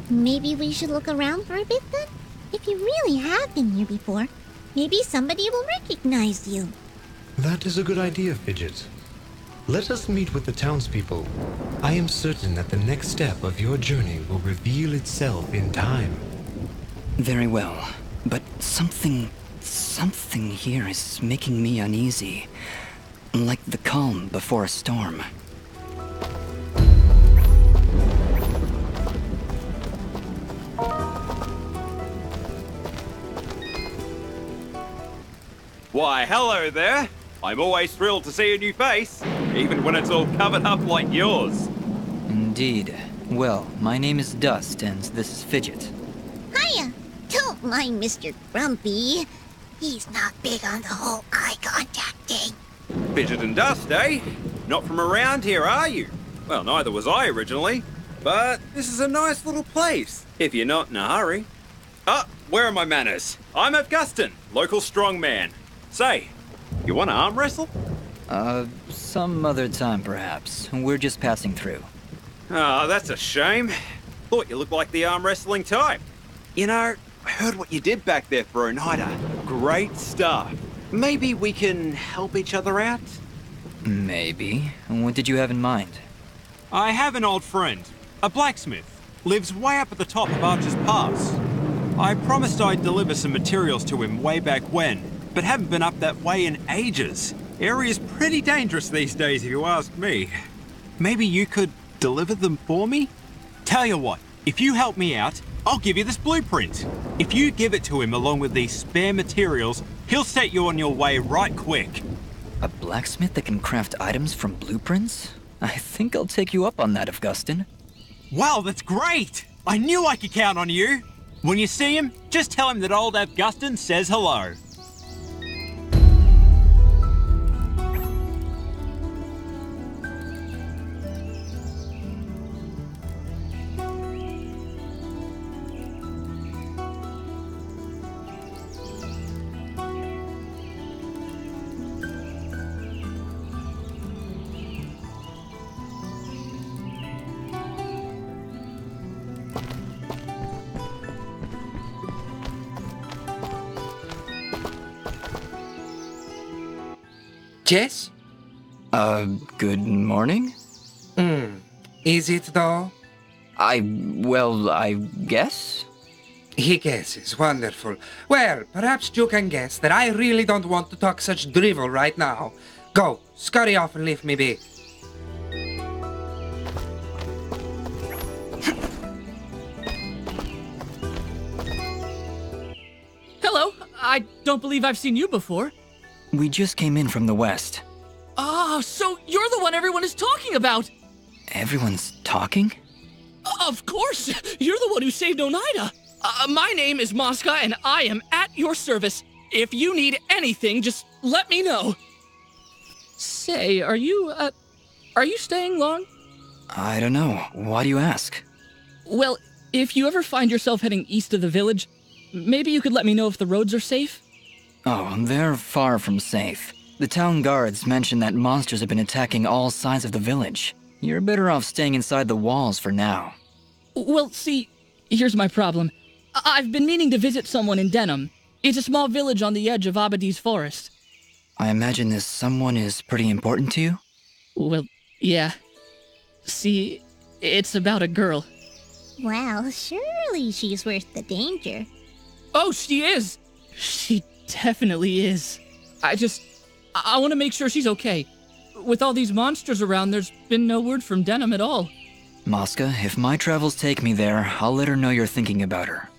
Maybe we should look around for a bit then? If you really have been here before, maybe somebody will recognize you. That is a good idea, Fidget. Let us meet with the townspeople. I am certain that the next step of your journey will reveal itself in time. Very well, but something here is making me uneasy. Like the calm before a storm. Why, hello there. I'm always thrilled to see a new face, even when it's all covered up like yours. Indeed. Well, my name is Dust, and this is Fidget. Hiya! Don't mind Mr. Grumpy. He's not big on the whole eye contact thing. Fidget and Dust, eh? Not from around here, are you? Well, neither was I originally. But this is a nice little place, if you're not in a hurry. Ah, where are my manners? I'm Augustin, local strongman. Say, you want to arm wrestle? Some other time perhaps. We're just passing through. Ah, that's a shame. Thought you looked like the arm wrestling type. You know, I heard what you did back there for Oneida. Great stuff. Maybe we can help each other out? Maybe. What did you have in mind? I have an old friend, a blacksmith. Lives way up at the top of Archer's Pass. I promised I'd deliver some materials to him way back when, but haven't been up that way in ages. Area's pretty dangerous these days if you ask me. Maybe you could deliver them for me? Tell you what, if you help me out, I'll give you this blueprint. If you give it to him along with these spare materials, he'll set you on your way right quick. A blacksmith that can craft items from blueprints? I think I'll take you up on that, Augustin. Wow, that's great! I knew I could count on you. When you see him, just tell him that old Augustin says hello. Jess? Good morning? Is it though? I guess? He guesses. Wonderful. Well, perhaps you can guess that I really don't want to talk such drivel right now. Go, scurry off and leave me be. Hello. I don't believe I've seen you before. We just came in from the west. Oh, so you're the one everyone is talking about! Everyone's talking? Of course! You're the one who saved Oneida! My name is Mosca, and I am at your service. If you need anything, just let me know. Say, are you staying long? I don't know. Why do you ask? Well, if you ever find yourself heading east of the village, maybe you could let me know if the roads are safe? Oh, they're far from safe. The town guards mentioned that monsters have been attacking all sides of the village. You're better off staying inside the walls for now. Well, see, here's my problem. I've been meaning to visit someone in Denham. It's a small village on the edge of Abadi's forest. I imagine this someone is pretty important to you? Well, yeah. See, it's about a girl. Well, surely she's worth the danger. Oh, she is! She definitely is. I want to make sure she's okay. With all these monsters around, there's been no word from Denham at all. Mosca, if my travels take me there, I'll let her know you're thinking about her.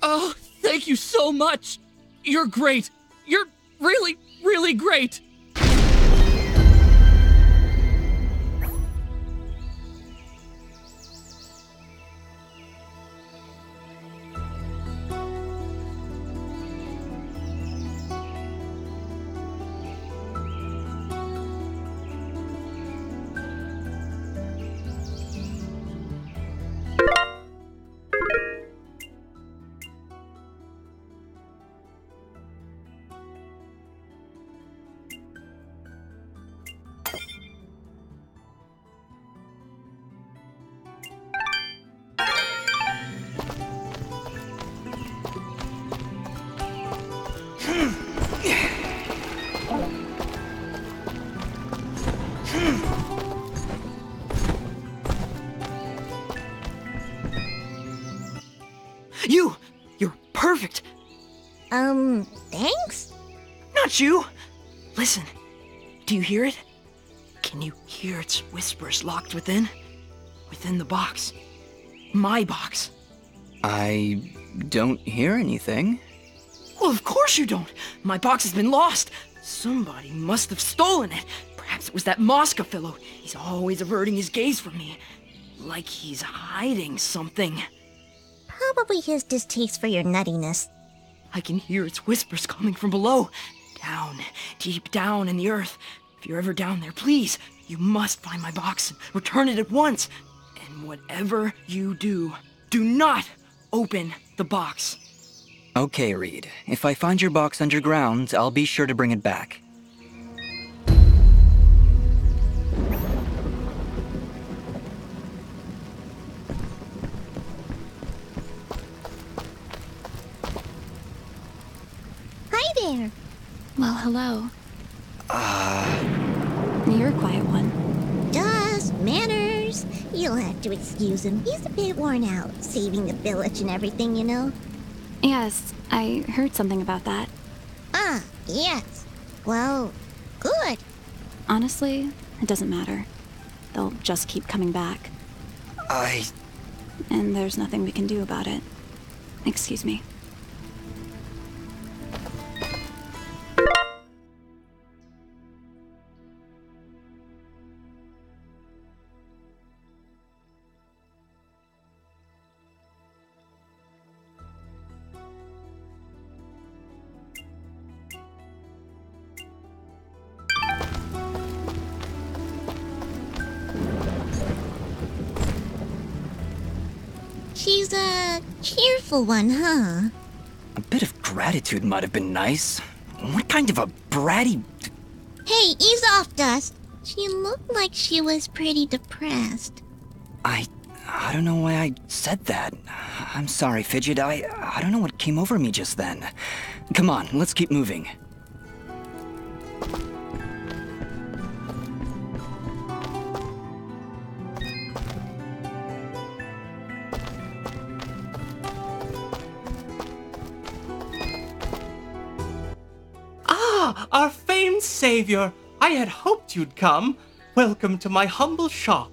Oh, thank you so much! You're great! You're really, really great! You're perfect. Thanks? Not you. Listen, do you hear it? Can you hear its whispers locked within? Within the box. My box. I don't hear anything. Well, of course you don't. My box has been lost. Somebody must have stolen it. Perhaps it was that Mosca fellow. He's always averting his gaze from me. Like he's hiding something. Probably his distaste for your nuttiness. I can hear its whispers coming from below. Down, deep down in the earth. If you're ever down there, please, you must find my box and return it at once. And whatever you do, do not open the box. Okay, Reed. If I find your box underground, I'll be sure to bring it back. Hi there. Well, hello. You're a quiet one. Just manners. You'll have to excuse him. He's a bit worn out, saving the village and everything, you know? Yes, I heard something about that. Ah, yes. Well, good. Honestly, it doesn't matter. They'll just keep coming back. And there's nothing we can do about it. Excuse me. She's a cheerful one, huh? A bit of gratitude might have been nice. What kind of a bratty... Hey, ease off, Dust. She looked like she was pretty depressed. I don't know why I said that. I'm sorry, Fidget. I don't know what came over me just then. Come on, let's keep moving. Our famed savior! I had hoped you'd come. Welcome to my humble shop.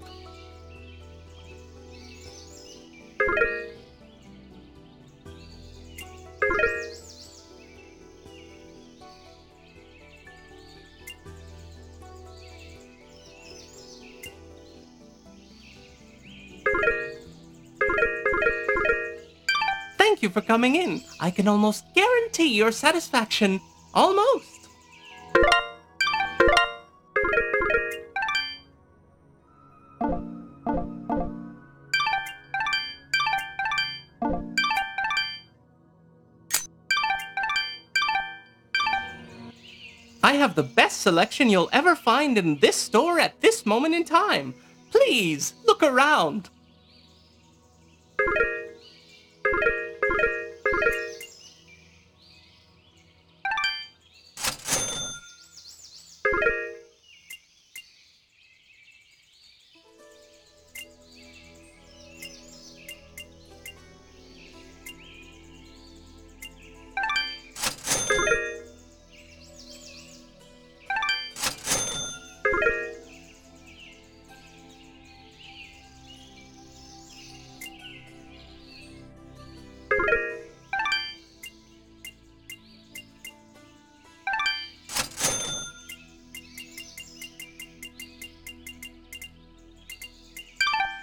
Thank you for coming in. I can almost guarantee your satisfaction. Almost. I have the best selection you'll ever find in this store at this moment in time. Please, look around.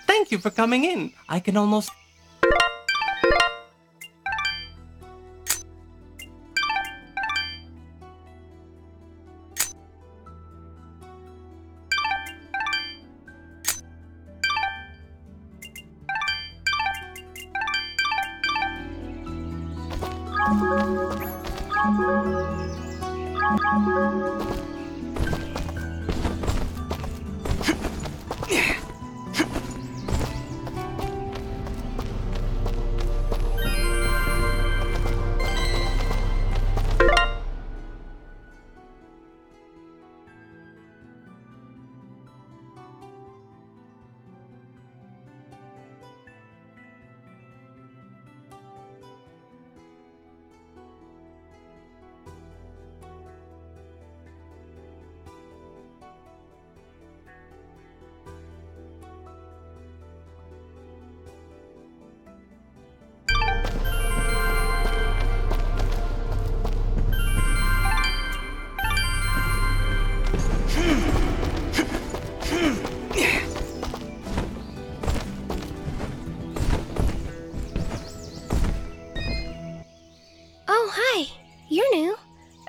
Thank you for coming in. I can almost... Oh, hi. You're new.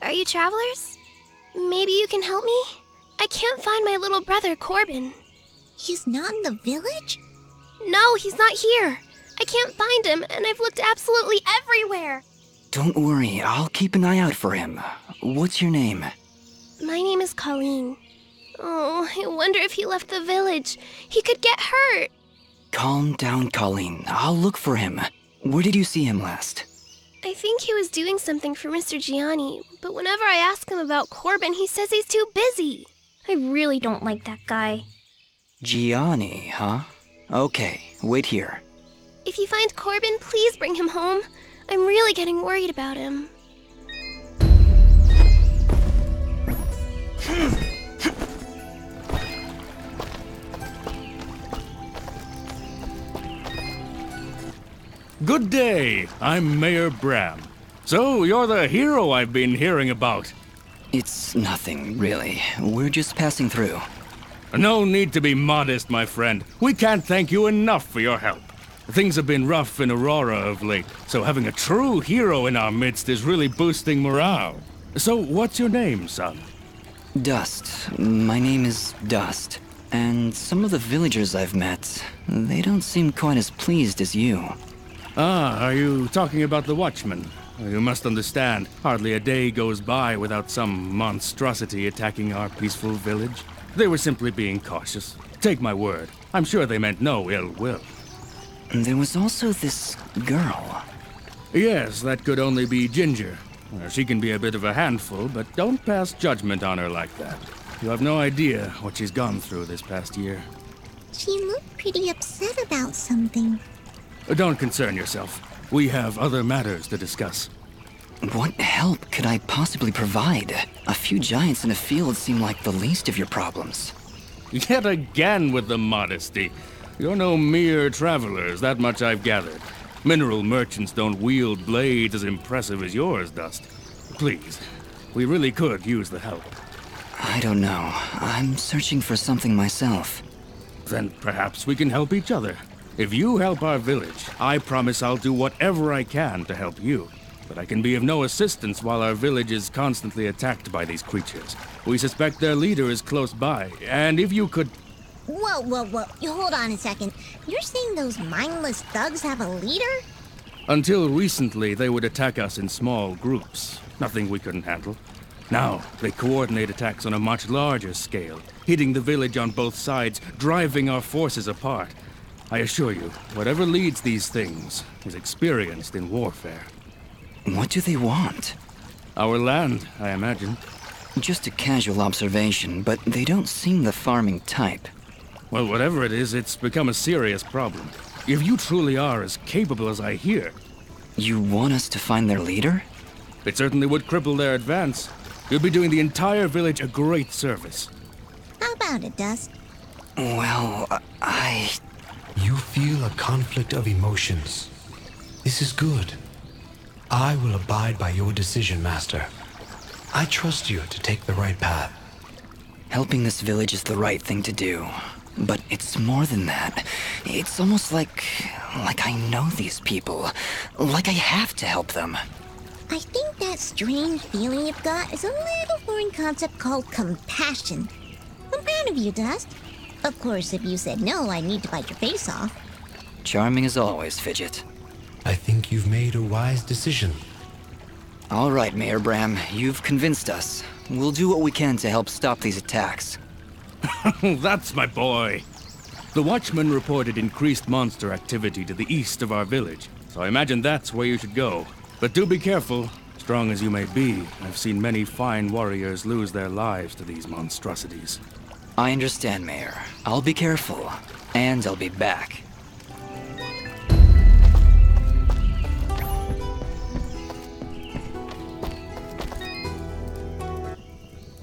Are you travelers? Maybe you can help me? I can't find my little brother, Corbin. He's not in the village? No, he's not here. I can't find him, and I've looked absolutely everywhere. Don't worry, I'll keep an eye out for him. What's your name? My name is Colleen. Oh, I wonder if he left the village. He could get hurt. Calm down, Colleen. I'll look for him. Where did you see him last? I think he was doing something for Mr. Gianni, but whenever I ask him about Corbin, he says he's too busy. I really don't like that guy. Gianni, huh? Okay, wait here. If you find Corbin, please bring him home. I'm really getting worried about him. Good day. I'm Mayor Bram. So, you're the hero I've been hearing about. It's nothing, really. We're just passing through. No need to be modest, my friend. We can't thank you enough for your help. Things have been rough in Aurora of late, so having a true hero in our midst is really boosting morale. So, what's your name, son? Dust. My name is Dust. And some of the villagers I've met, they don't seem quite as pleased as you. Ah, are you talking about the Watchmen? You must understand, hardly a day goes by without some monstrosity attacking our peaceful village. They were simply being cautious. Take my word, I'm sure they meant no ill will. There was also this girl. Yes, that could only be Ginger. She can be a bit of a handful, but don't pass judgment on her like that. You have no idea what she's gone through this past year. She looked pretty upset about something. Don't concern yourself. We have other matters to discuss. What help could I possibly provide? A few giants in a field seem like the least of your problems. Yet again with the modesty. You're no mere travelers, that much I've gathered. Mineral merchants don't wield blades as impressive as yours, Dust. Please, we really could use the help. I don't know. I'm searching for something myself. Then perhaps we can help each other. If you help our village, I promise I'll do whatever I can to help you. But I can be of no assistance while our village is constantly attacked by these creatures. We suspect their leader is close by, and if you could... Whoa. You hold on a second. You're saying those mindless thugs have a leader? Until recently, they would attack us in small groups. Nothing we couldn't handle. Now, they coordinate attacks on a much larger scale, hitting the village on both sides, driving our forces apart. I assure you, whatever leads these things is experienced in warfare. What do they want? Our land, I imagine. Just a casual observation, but they don't seem the farming type. Well, whatever it is, it's become a serious problem. If you truly are as capable as I hear... You want us to find their leader? It certainly would cripple their advance. You'd be doing the entire village a great service. How about it, Dust? Well, You feel a conflict of emotions. This is good. I will abide by your decision, Master. I trust you to take the right path. Helping this village is the right thing to do. But it's more than that. It's almost like I know these people. Like I have to help them. I think that strange feeling you've got is a little foreign concept called compassion. I'm proud of you, Dust. Of course, if you said no, I'd need to bite your face off. Charming as always, Fidget. I think you've made a wise decision. All right, Mayor Bram, you've convinced us. We'll do what we can to help stop these attacks. That's my boy. The Watchmen reported increased monster activity to the east of our village, so I imagine that's where you should go. But do be careful. Strong as you may be, I've seen many fine warriors lose their lives to these monstrosities. I understand, Mayor. I'll be careful, and I'll be back.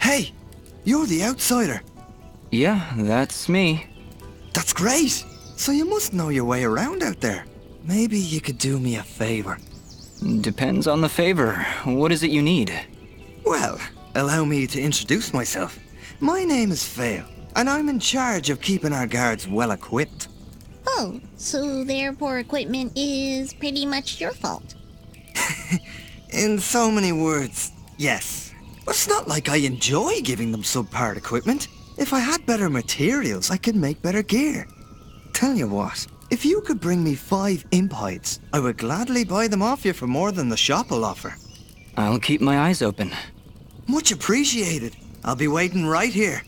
Hey, you're the outsider. Yeah, that's me. That's great. So you must know your way around out there. Maybe you could do me a favor. Depends on the favor. What is it you need? Well, allow me to introduce myself. My name is Fail, and I'm in charge of keeping our guards well equipped. Oh, so their poor equipment is pretty much your fault. In so many words, yes. But it's not like I enjoy giving them subpar equipment. If I had better materials, I could make better gear. Tell you what, if you could bring me 5 imp hides, I would gladly buy them off you for more than the shop will offer. I'll keep my eyes open. Much appreciated. I'll be waiting right here.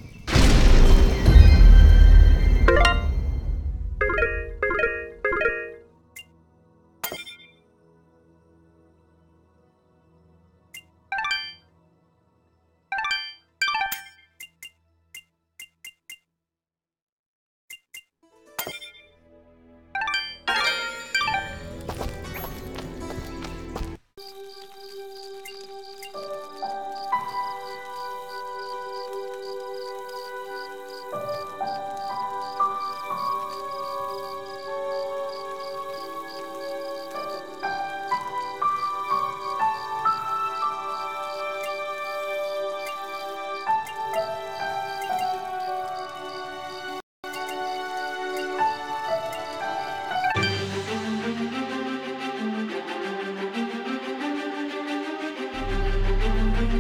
Do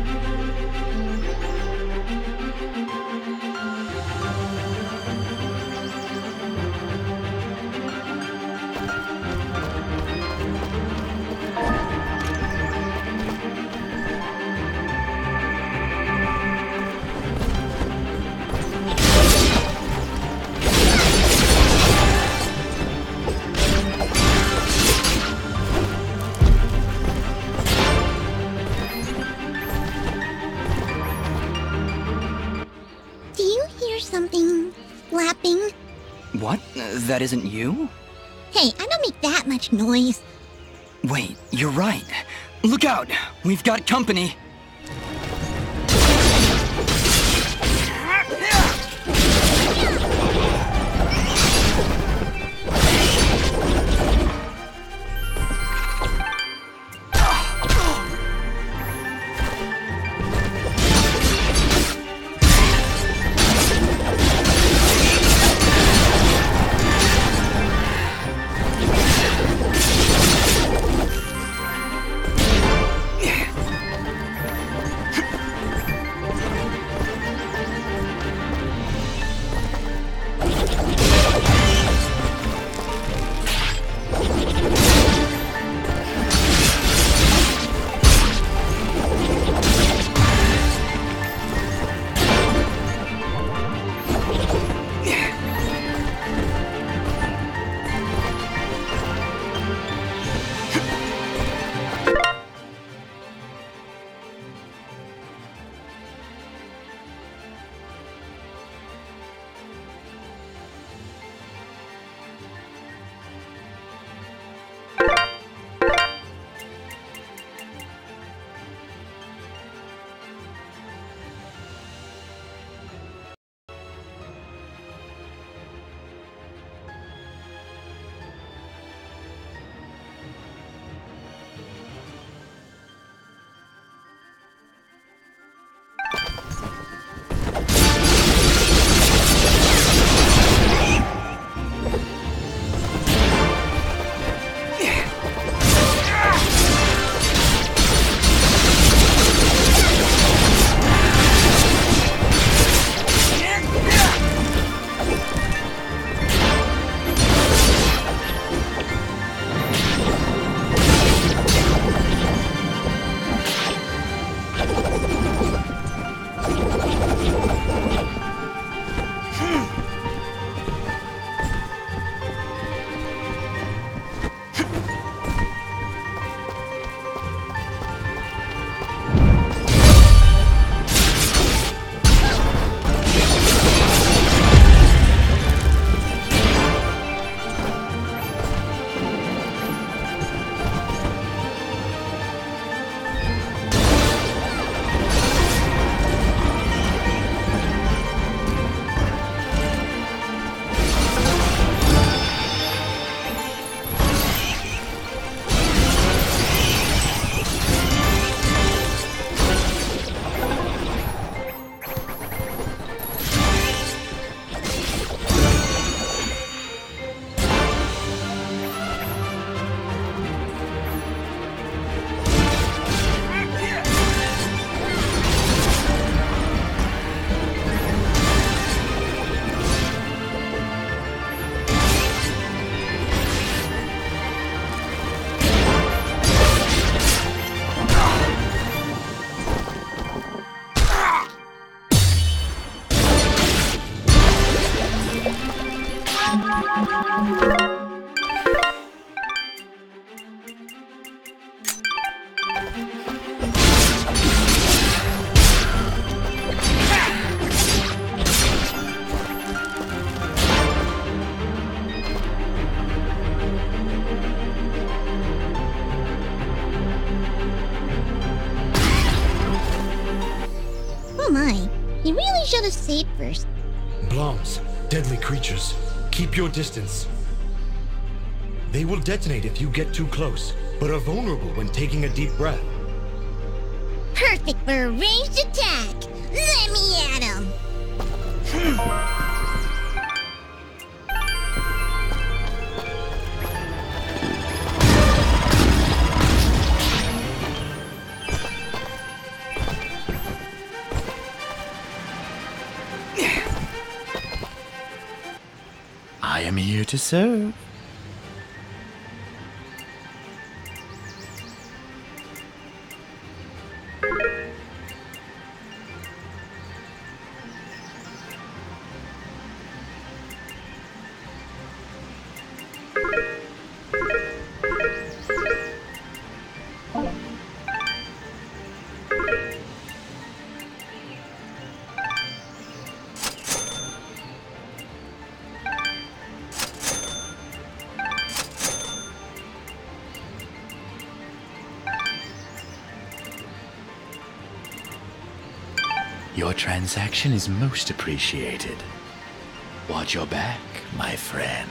you hear something flapping? What? That isn't you? Hey, I don't make that much noise. Wait, you're right. Look out! We've got company! Oh my, he really should have saved first. Bloms, deadly creatures. Keep your distance. They will detonate if you get too close, but are vulnerable when taking a deep breath. Perfect for a ranged attack. Let me at him. to serve. Your transaction is most appreciated. Watch your back, my friend.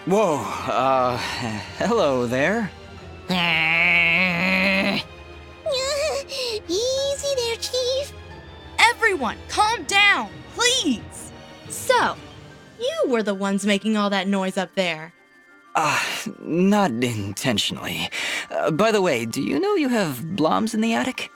Whoa, hello there. Easy there, Chief. Everyone, calm down, please. So, you were the ones making all that noise up there. Not intentionally. By the way, do you know you have bloms in the attic?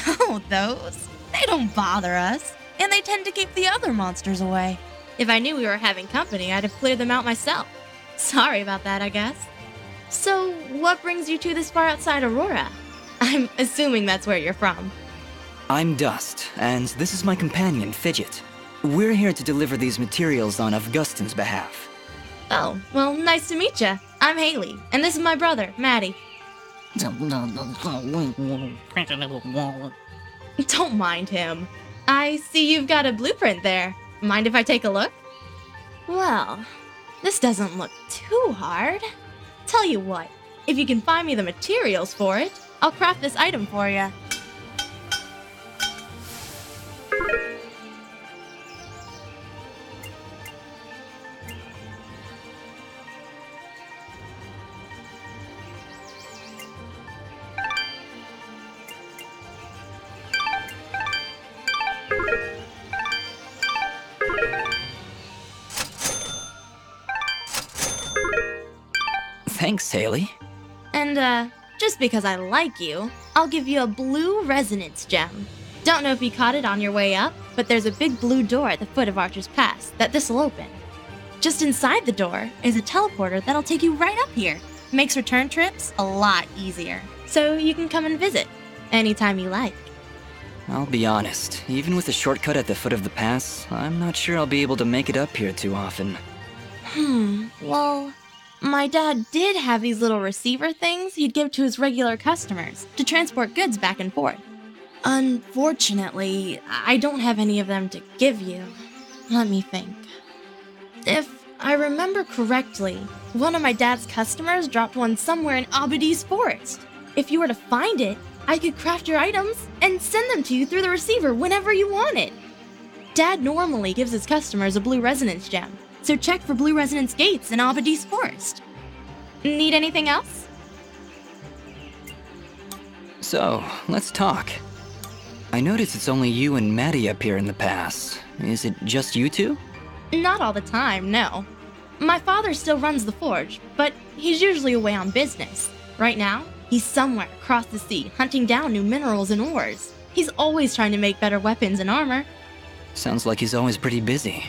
Oh, those? They don't bother us, and they tend to keep the other monsters away. If I knew we were having company, I'd have cleared them out myself. Sorry about that, I guess. So, what brings you two this far outside Aurora? I'm assuming that's where you're from. I'm Dust, and this is my companion, Fidget. We're here to deliver these materials on Augustin's behalf. Oh, well, nice to meet you. I'm Haley, and this is my brother, Maddie. Don't mind him. I see you've got a blueprint there. Mind if I take a look? Well, this doesn't look too hard. Tell you what, if you can find me the materials for it, I'll craft this item for you. Thanks, Haley. And, just because I like you, I'll give you a blue resonance gem. Don't know if you caught it on your way up, but there's a big blue door at the foot of Archer's Pass that this'll open. Just inside the door is a teleporter that'll take you right up here. Makes return trips a lot easier. So you can come and visit anytime you like. I'll be honest, even with a shortcut at the foot of the pass, I'm not sure I'll be able to make it up here too often. Well, my dad did have these little receiver things he'd give to his regular customers to transport goods back and forth. Unfortunately, I don't have any of them to give you. Let me think. If I remember correctly, one of my dad's customers dropped one somewhere in Abadi's forest. If you were to find it, I could craft your items and send them to you through the receiver whenever you wanted. Dad normally gives his customers a blue resonance gem, so check for blue resonance gates in Abadi's forest. Need anything else? So, let's talk. I notice it's only you and Maddie up here in the pass. Is it just you two? Not all the time, no. My father still runs the forge, but he's usually away on business. Right now, he's somewhere across the sea hunting down new minerals and ores. He's always trying to make better weapons and armor. Sounds like he's always pretty busy.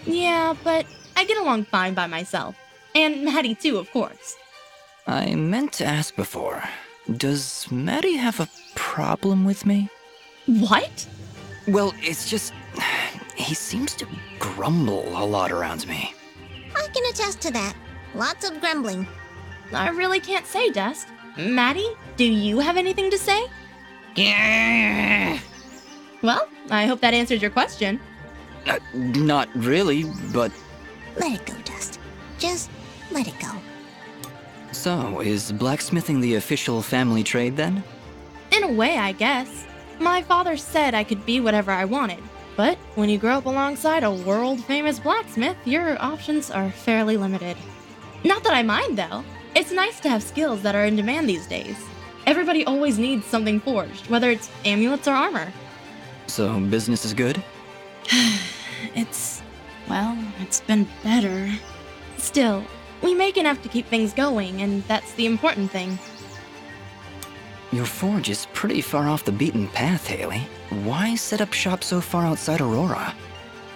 Yeah, but I get along fine by myself. And Maddie too, of course. I meant to ask before. Does Maddie have a problem with me? What? Well, it's just... he seems to grumble a lot around me. I can attest to that. Lots of grumbling. I really can't say, Dust. Maddie, do you have anything to say? Yeah. Well, I hope that answers your question. Not really, but... Let it go, Dust. Just let it go. So, is blacksmithing the official family trade then? In a way, I guess. My father said I could be whatever I wanted. But when you grow up alongside a world-famous blacksmith, your options are fairly limited. Not that I mind, though. It's nice to have skills that are in demand these days. Everybody always needs something forged, whether it's amulets or armor. So, business is good? It's been better. Still, we make enough to keep things going, and that's the important thing. Your forge is pretty far off the beaten path, Haley. Why set up shop so far outside Aurora?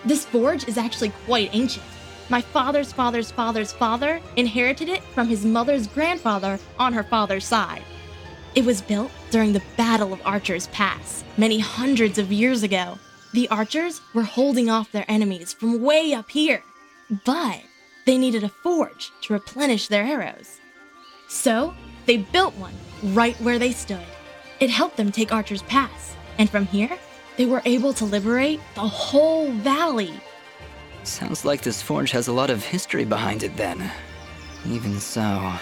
This forge is actually quite ancient. My father's father's father's father inherited it from his mother's grandfather on her father's side. It was built during the Battle of Archer's Pass, many hundreds of years ago. The archers were holding off their enemies from way up here, but they needed a forge to replenish their arrows. So, they built one right where they stood. It helped them take Archer's Pass, and from here, they were able to liberate the whole valley. Sounds like this forge has a lot of history behind it then. Even so...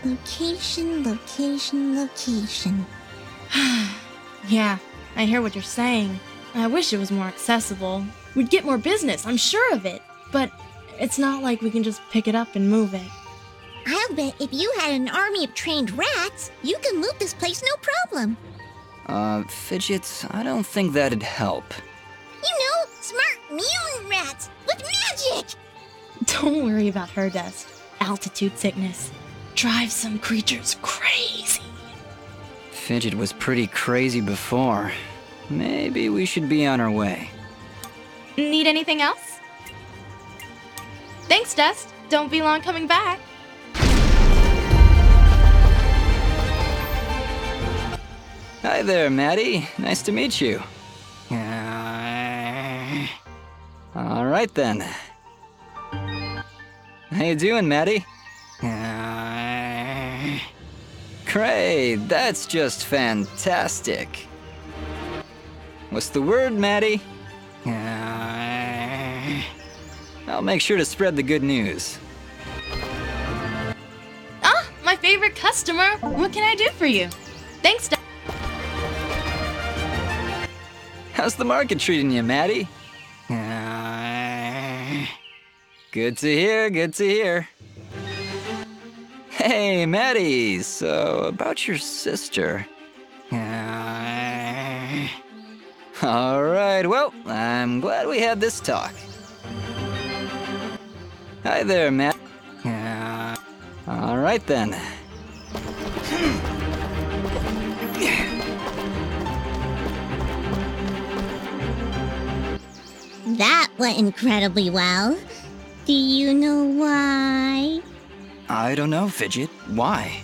Location, location, location. Yeah, I hear what you're saying. I wish it was more accessible. We'd get more business, I'm sure of it. But It's not like we can just pick it up and move it. I'll bet if you had an army of trained rats, you can move this place no problem. Fidget, I don't think that'd help. You know, smart mutant rats with magic! Don't worry about her, Dust. Altitude sickness drives some creatures crazy. Fidget was pretty crazy before. Maybe we should be on our way. Need anything else? Thanks, Dust. Don't be long coming back. Hi there, Maddie. Nice to meet you. All right then. How you doing, Maddie? Great, that's just fantastic. What's the word, Maddie? I'll make sure to spread the good news. Ah, my favorite customer. What can I do for you? Thanks, Dust. How's the market treating you, Maddie? Good to hear, good to hear. Hey, Maddie, so about your sister. All right, well, I'm glad we had this talk. Hi there, Matt. All right then. That went incredibly well. Do you know why? I don't know, Fidget. Why?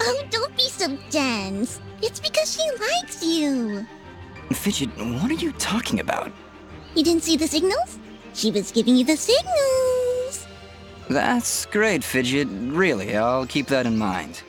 Oh, don't be so dense. It's because she likes you. Fidget, what are you talking about? You didn't see the signals? She was giving you the signals. That's great, Fidget. Really, I'll keep that in mind.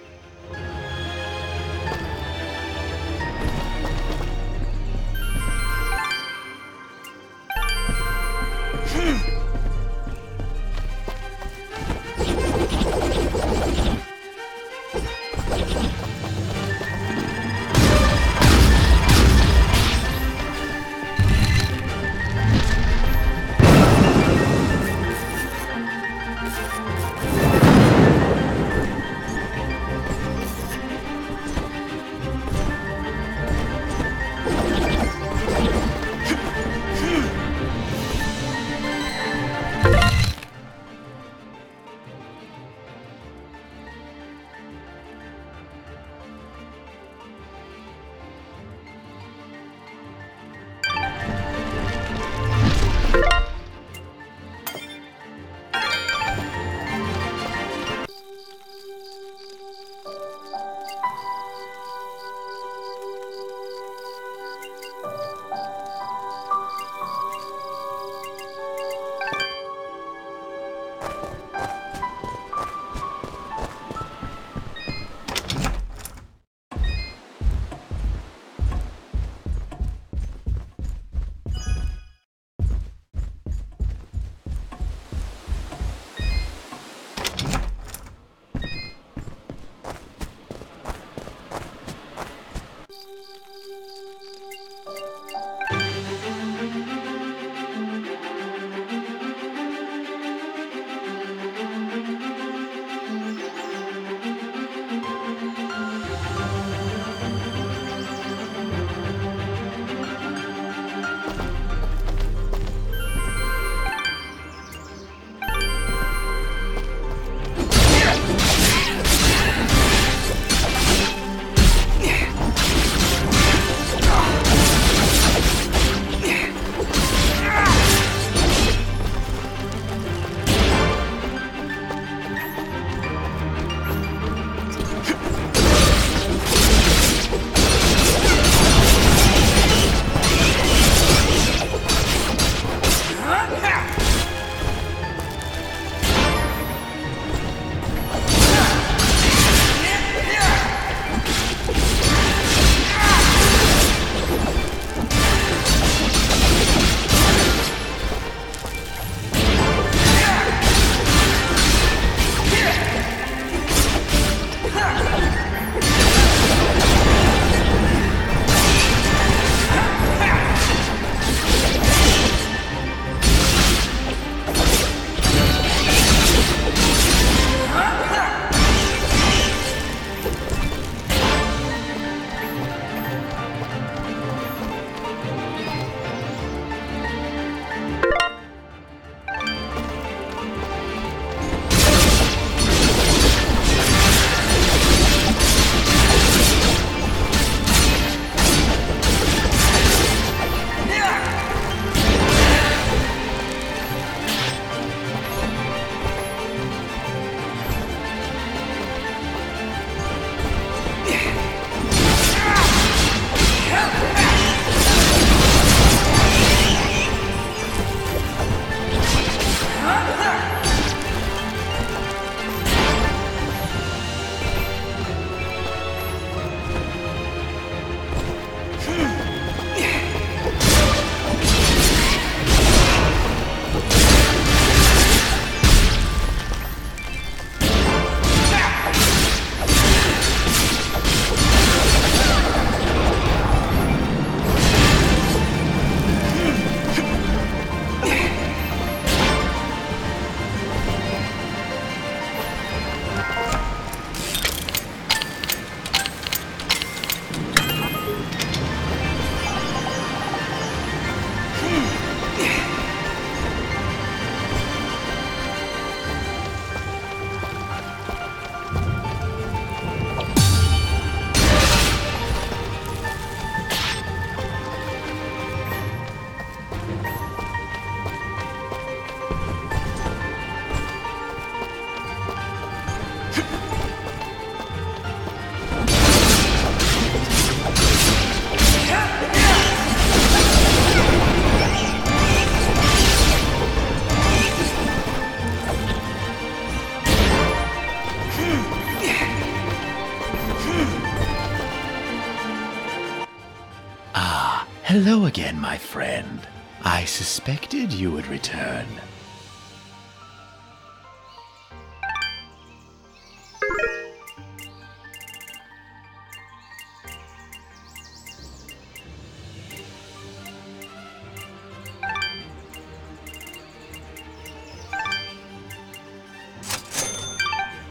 Hello again, my friend. I suspected you would return.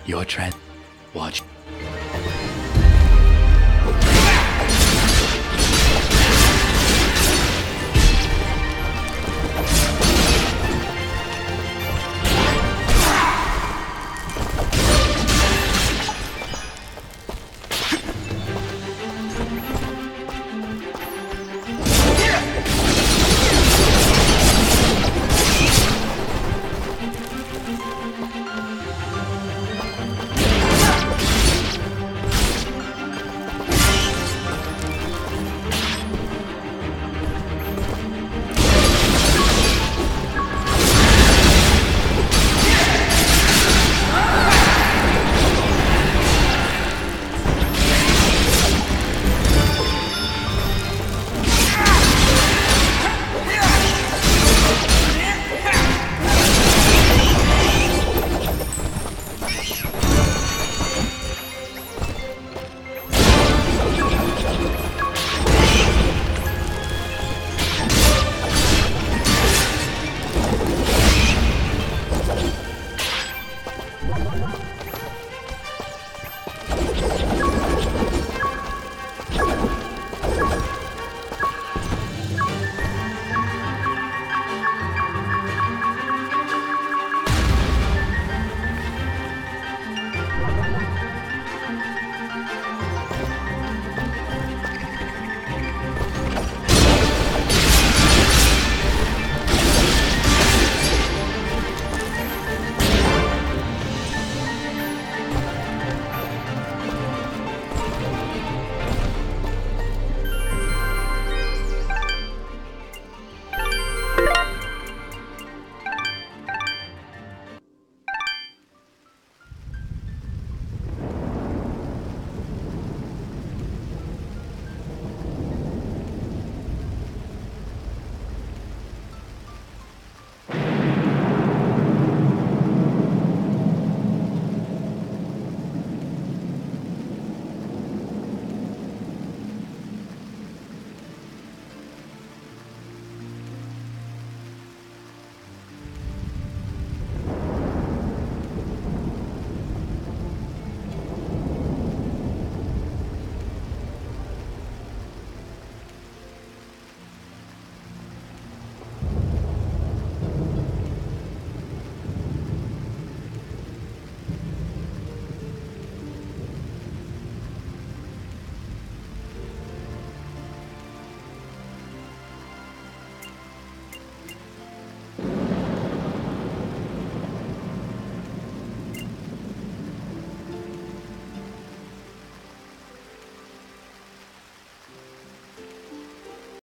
Your watch.